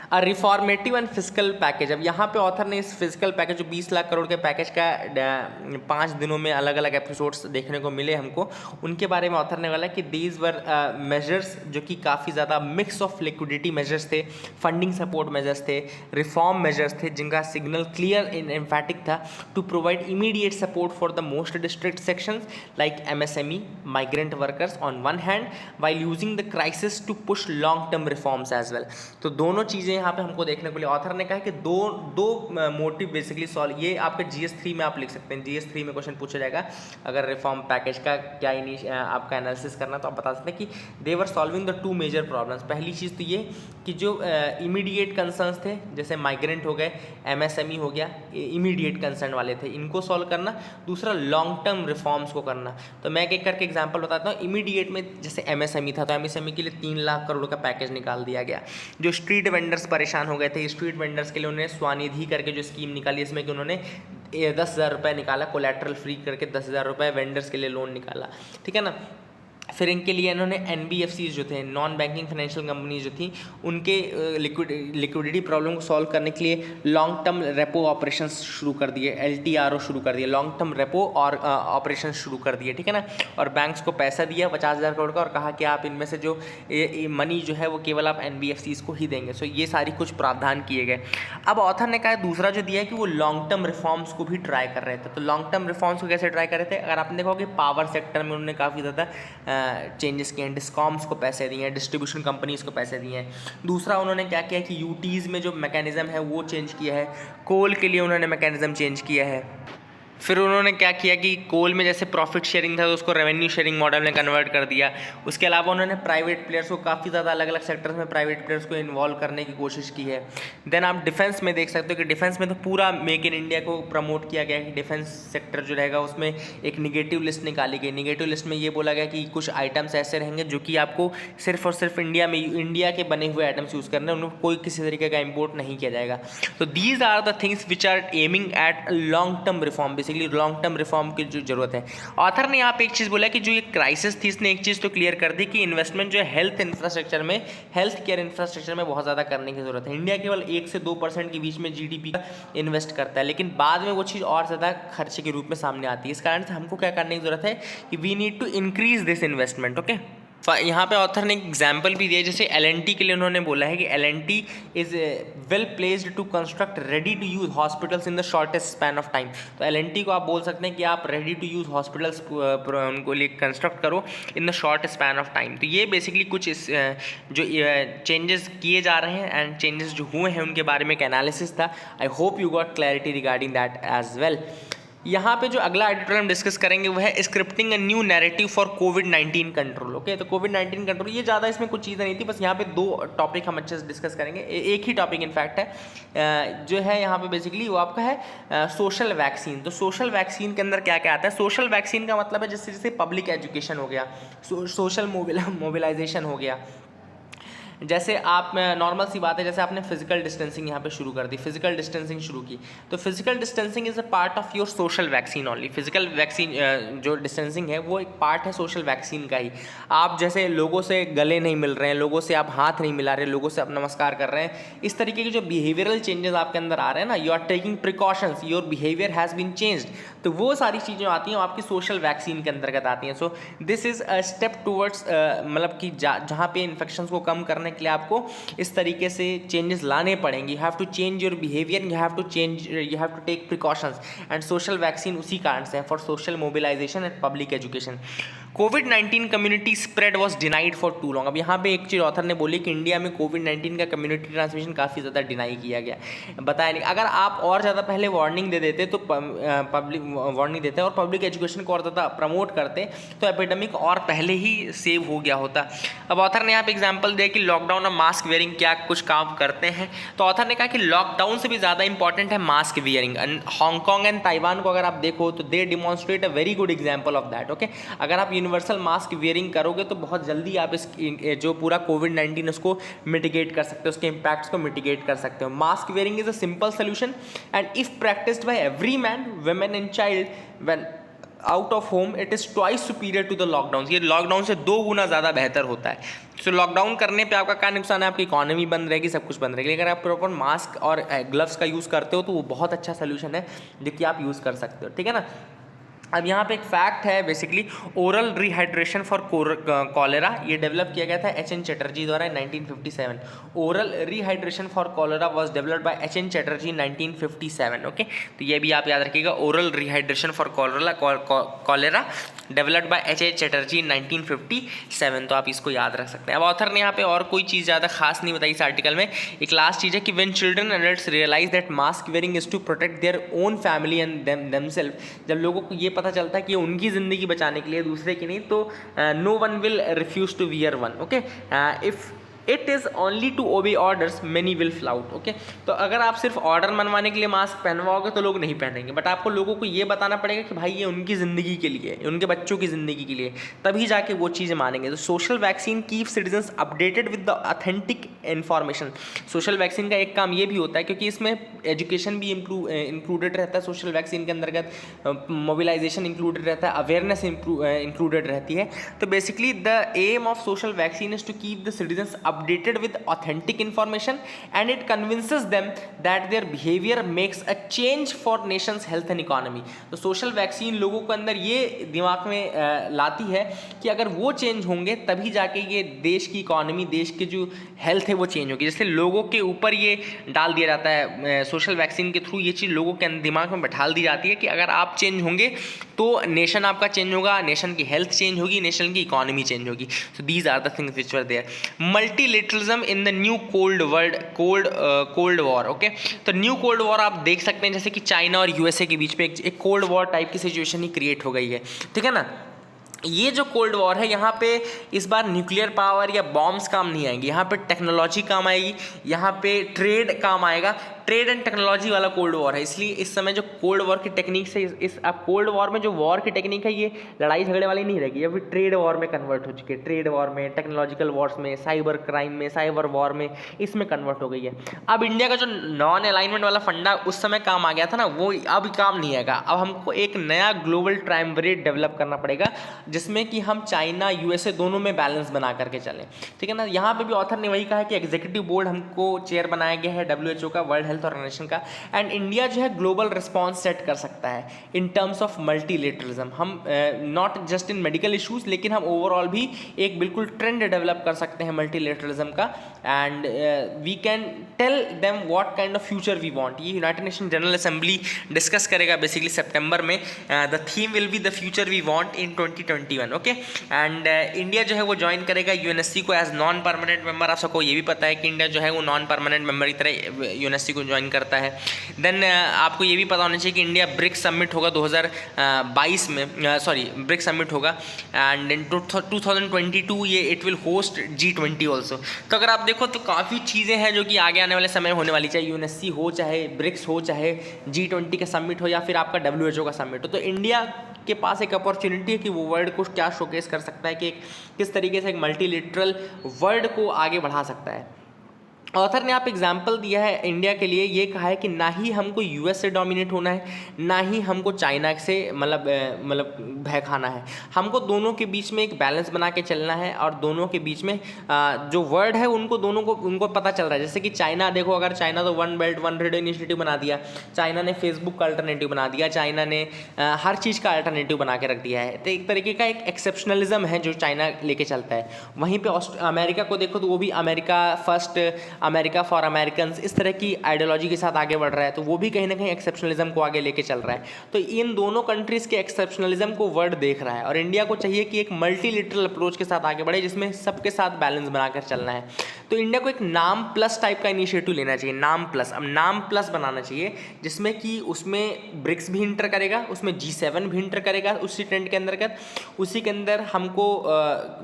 A reformative and physical package. अब यहाँ पे ऑथर ने इस फिजिकल पैकेज जो 20 लाख करोड़ के पैकेज का 5 दिनों में अलग अलग एपिसोड्स देखने को मिले हमको, उनके बारे में ऑथर ने बोला कि दीज वर मेजर्स जो कि काफ़ी ज़्यादा मिक्स ऑफ लिक्विडिटी मेजर्स थे, फंडिंग सपोर्ट मेजर्स थे, रिफॉर्म मेजर्स थे, जिनका सिग्नल क्लियर इन एम्फैटिक था to provide immediate support for the most district sections like MSME, migrant workers on one hand, while using the crisis to push long term reforms as well. तो दोनों चीज़ें यहाँ पे हमको देखने को लिए ऑथर ने कहा कि दो मोटिव बेसिकली सॉल्व, ये आपके GS3 में आप लिख सकते हैं। GS3 में क्वेश्चन पूछा जाएगा अगर रिफॉर्म पैकेज का क्या आपका एनालिसिस करना, तो आप बता सकते हैं कि दे वर सॉल्विंग द 2 मेजर प्रॉब्लम्स। पहली चीज़ तो ये कि जो इमीडिएट कंसर्न्स थे, जैसे माइग्रेंट हो गए, MSME हो गया, इमीडिएट कंसर्न वाले थे, इनको सॉल्व करना। दूसरा लॉन्ग टर्म रिफॉर्म्स को करना। तो मैं एक एक करके एग्जांपल बताता हूँ। इमीडिएट में जैसे MSME था, तो MSME के लिए 3 लाख करोड़ का पैकेज निकाल दिया गया। जो स्ट्रीट वेंडर्स परेशान हो गए थे, स्ट्रीट वेंडर्स के लिए उन्होंने स्वनिधि करके जो स्कीम निकाली, इसमें कि उन्होंने 10,000 रुपये निकाला, कोलैटरल फ्री करके 10,000 रुपये वेंडर्स के लिए लोन निकाला, ठीक है ना। फिर इनके लिए इन्होंने NBFCs जो थे, नॉन बैंकिंग फाइनेंशियल कंपनीज जो थी, उनके लिक्विडिटी प्रॉब्लम को सॉल्व करने के लिए लॉन्ग टर्म रेपो ऑपरेशंस शुरू कर दिए, LTRO शुरू कर दिए, लॉन्ग टर्म रेपो और ऑपरेशन शुरू कर दिए, ठीक है ना। और बैंक्स को पैसा दिया 50,000 करोड़ का और कहा कि आप इनमें से जो मनी जो है वो केवल आप NBFCs को ही देंगे। सो ये सारी कुछ प्रावधान किए गए। अब ऑथर ने कहा दूसरा जो दिया है कि वो लॉन्ग टर्म रिफॉर्म्स को भी ट्राई कर रहे थे। तो लॉन्ग टर्म रिफॉर्म्स को कैसे ट्राई कर रहे थे, अगर आपने देखा कि पावर सेक्टर में उन्होंने काफ़ी ज़्यादा चेंजेस किए हैं, डिस्कॉम्स को पैसे दिए हैं, डिस्ट्रीब्यूशन कंपनीज़ को पैसे दिए हैं। दूसरा उन्होंने क्या किया कि यूटीज़ में जो मैकेनिज़्म है वो चेंज किया है, कोल के लिए उन्होंने मैकेनिज़्म चेंज किया है। फिर उन्होंने क्या किया कि कोल में जैसे प्रॉफिट शेयरिंग था तो उसको रेवेन्यू शेयरिंग मॉडल में कन्वर्ट कर दिया। उसके अलावा उन्होंने प्राइवेट प्लेयर्स को काफ़ी ज़्यादा अलग अलग सेक्टर्स में प्राइवेट प्लेयर्स को इन्वॉल्व करने की कोशिश की है। देन आप डिफेंस में देख सकते हो कि डिफेंस में तो पूरा मेक इन इंडिया को प्रमोट किया गया कि डिफेंस सेक्टर जो रहेगा उसमें एक निगेटिव लिस्ट निकाली गई। निगेटिव लिस्ट में ये बोला गया कि कुछ आइटम्स ऐसे रहेंगे जो कि आपको सिर्फ और सिर्फ इंडिया के बने हुए आइटम्स यूज़ करने, उनको कोई किसी तरीके का इंपोर्ट नहीं किया जाएगा। तो these are the things which are aiming at long term reform, basically long term reform की जो जरूरत है। ऑथर ने यहाँ पे एक चीज़ बोला कि जो ये क्राइसिस थी इसने एक चीज़ तो क्लियर कर दी कि इन्वेस्टमेंट जो है हेल्थ इंफ्रास्ट्रक्चर में, हेल्थ केयर इंफ्रास्ट्रक्चर में बहुत ज़्यादा करने की जरूरत है। इंडिया केवल 1 से 2% के बीच में जीडीपी का इन्वेस्ट करता है, लेकिन बाद में वो चीज़ और ज़्यादा खर्चे के रूप में सामने आती है। इस कारण से हमको क्या करने की जरूरत है कि we need to increase this investment. Okay, यहाँ पे ऑथर ने एक एग्जाम्पल भी दिया, जैसे L&T के लिए उन्होंने बोला है कि L&T is well placed to construct ready to use hospitals in the shortest span of time. तो L&T को आप बोल सकते हैं कि आप रेडी टू यूज़ हॉस्पिटल्स उनको लिए कंस्ट्रक्ट करो in the short span of time. तो ये बेसिकली कुछ जो चेंजेस किए जा रहे हैं एंड चेंजेस जो हुए हैं उनके बारे में एक एनालिसिस था। I hope you got clarity regarding that as well. यहाँ पे जो अगला एडिटोरियल हम डिस्कस करेंगे वो है scripting a new narrative for covid control. Okay, तो कोविड-19 कंट्रोल ये ज़्यादा इसमें कुछ चीज़ें नहीं थी, बस यहाँ पे 2 टॉपिक हम अच्छे से डिस्कस करेंगे। एक ही टॉपिक इनफैक्ट है जो है यहाँ पे बेसिकली वो आपका है सोशल वैक्सीन। तो सोशल वैक्सीन के अंदर क्या क्या आता है? सोशल वैक्सीन का मतलब है जैसे जैसे पब्लिक एजुकेशन हो गया, सोशल मोबिलाइजेशन हो गया। जैसे आप नॉर्मल सी बात है, जैसे आपने फिजिकल डिस्टेंसिंग यहाँ पे शुरू कर दी, फिजिकल डिस्टेंसिंग शुरू की, तो physical distancing is a part of your social vaccine only. Physical vaccine जो डिस्टेंसिंग है वो एक पार्ट है सोशल वैक्सीन का ही। आप जैसे लोगों से गले नहीं मिल रहे हैं, लोगों से आप हाथ नहीं मिला रहे, लोगों से आप नमस्कार कर रहे हैं, इस तरीके के जो बिहेवियरल चेंजेस आपके अंदर आ रहे हैं ना, you are taking precautions, your behaviour has been changed, तो वो सारी चीज़ें आती हैं आपकी सोशल वैक्सीन के अंतर्गत आती हैं। So this is a step towards मतलब कि जहाँ पे इन्फेक्शंस को कम करने के लिए आपको इस तरीके से चेंजेस लाने पड़ेंगे। You have to change your behaviour, you have to take precautions, and social vaccine उसी कारण से है, for social mobilisation and public education. कोविड-19 community spread was denied for too long. अब यहाँ पे एक चीज़ ऑथर ने बोली कि इंडिया में कोविड-19 का कम्युनिटी ट्रांसमिशन काफ़ी ज़्यादा डिनाई किया गया, बताया नहीं। अगर आप और ज़्यादा पहले वार्निंग दे देते तो पब्लिक वार्निंग देते और पब्लिक एजुकेशन को और ज़्यादा प्रमोट करते तो एपिडेमिक और पहले ही सेव हो गया होता। अब ऑथर ने यहाँ पे एग्जाम्पल दिया कि लॉकडाउन और मास्क वेयरिंग क्या कुछ काम करते हैं। तो ऑथर ने कहा कि लॉकडाउन से भी ज़्यादा इंपॉर्टेंट है mask wearing. Hong Kong and Taiwan को अगर आप देखो तो they demonstrate a very good example of that. Okay, अगर आप यूनिवर्सल मास्क वेयरिंग करोगे तो बहुत जल्दी आप इस जो पूरा कोविड-19 उसको मिटिगेट कर सकते हो, उसके इम्पैक्ट्स को मिटिगेट कर सकते हो। Mask wearing is a simple solution and if practised by every man, women and child when out of home, it is twice superior to the lockdown. ये लॉकडाउन से 2 गुना ज़्यादा बेहतर होता है। तो लॉकडाउन करने पे आपका क्या नुकसान है? आपकी इकॉनमी बंद रहेगी, सब कुछ बंद रहेगी। अगर आप प्रॉपर मास्क और ग्लव्स का यूज़ करते हो तो वो बहुत अच्छा सोल्यूशन है जो कि आप यूज़ कर सकते हो, ठीक है ना। अब यहाँ पे एक फैक्ट है basically, oral rehydration for cholera, ये डेवलप किया गया था H.N. चटर्जी द्वारा 1957। Oral rehydration for cholera was developed by H.N. Chatterjee 1957। Okay, तो ये भी आप याद रखिएगा, oral rehydration for cholera developed by H.N. Chatterjee 1957। तो आप इसको याद रख सकते हैं। अब ऑथर ने यहाँ पे और कोई चीज़ ज़्यादा खास नहीं बताई इस आर्टिकल में। एक लास्ट चीज़ है कि when children and adults realise that mask wearing is to protect their own family and themselves, जब लोगों को ये पता चलता है कि उनकी ज़िंदगी बचाने के लिए, दूसरे की नहीं, तो no one will refuse to wear one. Okay, if it is only to obey orders many will flout. Okay, तो अगर आप सिर्फ ऑर्डर मनवाने के लिए मास्क पहनवाओगे तो लोग नहीं पहनेंगे, बट आपको लोगों को ये बताना पड़ेगा कि भाई ये उनकी ज़िंदगी के लिए, उनके बच्चों की ज़िंदगी के लिए, तभी जाके वो चीज़ें मानेंगे। तो social vaccine keep citizens updated with the authentic information. Social vaccine का एक काम ये भी होता है, क्योंकि इसमें एजुकेशन भी इंक्लूडेड रहता है, सोशल वैक्सीन के अंतर्गत मोबिलाइजेशन इंक्लूडेड रहता है, अवेयरनेस इंक्लूडेड रहती है। तो basically the aim of social vaccine is to keep the citizens updated with authentic information and it convinces them that their behavior makes a change for nation's health and economy। तो social vaccine लोगों के अंदर ये दिमाग में लाती है कि अगर वो चेंज होंगे तभी जाके ये देश की इकॉनमी, देश की जो हेल्थ है वो चेंज होगी। जैसे लोगों के ऊपर ये डाल दिया जाता है सोशल वैक्सीन के थ्रू, ये चीज़ लोगों के दिमाग में बैठा दी जाती है कि अगर आप चेंज होंगे तो नेशन आपका चेंज होगा, नेशन की हेल्थ चेंज होगी, नेशन की इकोनॉमी चेंज होगी. So these are the things which were there. Multilateralism in the new cold war. Okay, तो न्यू कोल्ड वॉर आप देख सकते हैं जैसे कि चाइना और यूएसए के बीच में एक कोल्ड वॉर टाइप की सिचुएशन ही क्रिएट हो गई है. ठीक है ना. ये जो कोल्ड वॉर है यहाँ पे इस बार न्यूक्लियर पावर या बॉम्ब्स काम नहीं आएंगी, यहाँ पे टेक्नोलॉजी काम आएगी, यहाँ पे ट्रेड काम आएगा. ट्रेड एंड टेक्नोलॉजी वाला कोल्ड वॉर है. इसलिए इस समय जो कोल्ड वॉर की टेक्निक से इस अब कोल्ड वॉर में जो वॉर की टेक्निक है ये लड़ाई झगड़े वाली नहीं रहेगी, अभी ट्रेड वॉर में कन्वर्ट हो चुकी है. ट्रेड वॉर में, टेक्नोलॉजिकल वॉर्स में, साइबर क्राइम में, साइबर वॉर में, इसमें कन्वर्ट हो गई है. अब इंडिया का जो नॉन अलाइनमेंट वाला फंडा उस समय काम आ गया था ना, वो अब काम नहीं आएगा. अब हमको एक नया ग्लोबल ट्रायम्विरेट डेवलप करना पड़ेगा जिसमें कि हम चाइना यूएसए दोनों में बैलेंस बना करके चलें. ठीक है ना. यहाँ पे भी ऑथर ने वही कहा है कि एग्जीक्यूटिव बोर्ड हमको चेयर बनाया गया है डब्ल्यूएचओ का, वर्ल्ड हेल्थ ऑर्गेनाइजेशन का, एंड इंडिया जो है ग्लोबल रिस्पॉन्स सेट कर सकता है इन टर्म्स ऑफ मल्टीलेटरलिज्म. हम not just in medical issues लेकिन हम ओवरऑल भी एक बिल्कुल ट्रेंड डेवलप कर सकते हैं मल्टीलेटरलिज्म का. And we can tell them what kind of future we want. ये united nation general assembly discuss करेगा बेसिकली सितंबर में. The theme will be the future we want in 2021. Okay, and India जो है वो ज्वाइन करेगा UNSC को as non permanent member. आप सबको ये भी पता है कि इंडिया जो है वो नॉन परमानेंट मेंबर की तरह यूएनएससी को ज्वाइन करता है. देन आपको ये भी पता होना चाहिए कि इंडिया ब्रिक्स समिट होगा 2022 में, सॉरी ब्रिक्स समिट होगा, एंड इन 2022 ये it will host G20 also. तो अगर आप देखो तो काफ़ी चीज़ें हैं जो कि आगे आने वाले समय होने वाली, चाहे यूएनएससी हो, चाहे ब्रिक्स हो, चाहे G20 का समिट हो, या फिर आपका WHO का समिट हो. तो इंडिया के पास एक अपॉर्चुनिटी है कि वो वर्ल्ड को क्या शोकेस कर सकता है, कि किस तरीके से एक मल्टीलेटरल वर्ल्ड को आगे बढ़ा सकता है. ऑथर ने आप एग्जाम्पल दिया है इंडिया के लिए, ये कहा है कि ना ही हमको यूएस से डोमिनेट होना है, ना ही हमको चाइना से मतलब भय खाना है. हमको दोनों के बीच में एक बैलेंस बना के चलना है, और दोनों के बीच में जो वर्ड है उनको पता चल रहा है. जैसे कि चाइना देखो, अगर चाइना तो one belt one road initiative बना दिया, चाइना ने फेसबुक का अल्टरनेटिव बना दिया, चाइना ने हर चीज़ का अल्टरनेटिव बना के रख दिया है. तो एक तरीके का एक एक्सेप्शनलिज्म है जो चाइना लेके चलता है. वहीं पर अमेरिका को देखो तो वो भी America first, America for Americans, इस तरह की आइडियोलॉजी के साथ आगे बढ़ रहा है. तो वो भी कहीं ना कहीं एक्सेप्शनलिज्म को आगे लेके चल रहा है. तो इन दोनों कंट्रीज़ के एक्सेप्शनलिज्म को वर्ल्ड देख रहा है, और इंडिया को चाहिए कि एक मल्टीलिटरल अप्रोच के साथ आगे बढ़े जिसमें सबके साथ बैलेंस बनाकर चलना है. तो इंडिया को एक नाम प्लस टाइप का इनिशिएटिव लेना चाहिए. नाम प्लस, अब नाम प्लस बनाना चाहिए जिसमें कि उसमें ब्रिक्स भी इंटर करेगा, उसमें G7 भी इंटर करेगा उसी ट्रेंड के अंतर्गत. उसी के अंदर हमको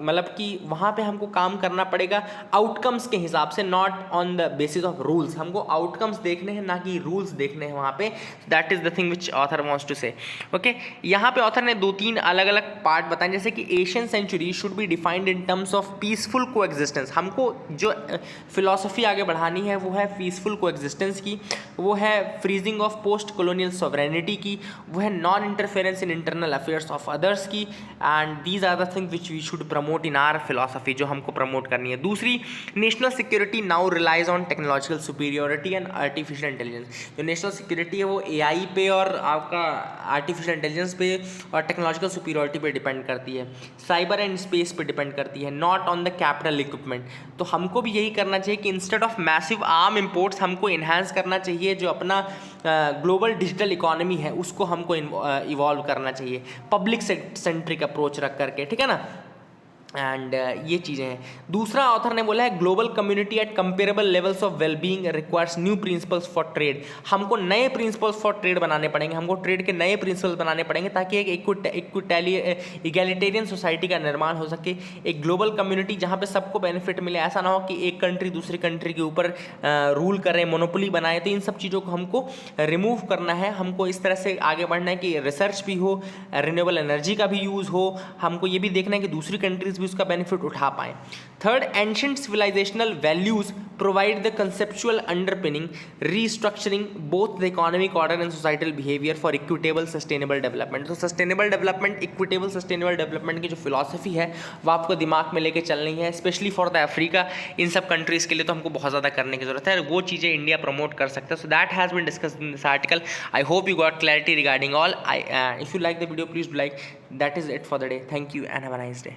मतलब कि वहाँ पे हमको काम करना पड़ेगा आउटकम्स के हिसाब से, not on the basis of rules. हमको आउटकम्स देखने हैं, ना कि रूल्स देखने हैं वहाँ पे. That is the thing which author wants to say. Okay, यहाँ पे ऑथर ने 2-3 अलग अलग पार्ट बताए, जैसे कि Asian century should be defined in terms of peaceful coexistence. हमको जो फिलॉसफी आगे बढ़ानी है वो है पीसफुल को एग्जिस्टेंस की, वो है freezing of post colonial sovereignty की, वो है non interference in internal affairs of others की. And these are the things which we should promote in our philosophy, जो हमको प्रमोट करनी है. दूसरी, national security now relies on technological superiority and artificial intelligence. जो नेशनल सिक्योरिटी है वो AI पे और आपका आर्टिफिशियल इंटेलिजेंस पे और टेक्नोलॉजिकल सुपीरियोरिटी पे डिपेंड करती है, साइबर एंड स्पेस पे डिपेंड करती है, not on the capital equipment. तो हमको भी यही करना चाहिए कि instead of massive arm imports हमको इन्हांस करना चाहिए, जो अपना ग्लोबल डिजिटल इकोनॉमी है उसको हमको इवॉल्व करना चाहिए पब्लिक सेंट्रिक अप्रोच रख करके. ठीक है ना. एंड ये चीज़ें हैं. दूसरा ऑथर ने बोला है global community at comparable levels of wellbeing requires new principles for trade. हमको नए प्रिंसिपल्स फॉर ट्रेड बनाने पड़ेंगे, हमको ट्रेड के नए प्रिंसिपल्स बनाने पड़ेंगे ताकि एक इक्वलिटेरियन सोसाइटी का निर्माण हो सके, एक ग्लोबल कम्युनिटी जहाँ पे सबको बेनिफिट मिले. ऐसा ना हो कि एक कंट्री दूसरी कंट्री के ऊपर रूल करे, मोनोपोली बनाए. तो इन सब चीज़ों को हमको रिमूव करना है. हमको इस तरह से आगे बढ़ना है कि रिसर्च भी हो, रिन्यूएबल एनर्जी का भी यूज़ हो. हमको ये भी देखना है कि दूसरी कंट्रीज भी उसका बेनिफिट उठा पाएं. Third, ancient civilisational values provide the conceptual underpinning restructuring both the economic order and societal behaviour for equitable sustainable development. तो sustainable development, equitable sustainable development की जो फिलॉसफी है वो आपको दिमाग में लेके चलनी है, स्पेशली फॉर द अफ्रीका. इन सब कंट्रीज के लिए तो हमको बहुत ज़्यादा करने की जरूरत है, वो चीज़ें इंडिया प्रमोट कर सकता है. So that has been discussed in this article. I hope you got clarity regarding all. If you like the video please do like. That is it for the day. Thank you and have a nice day.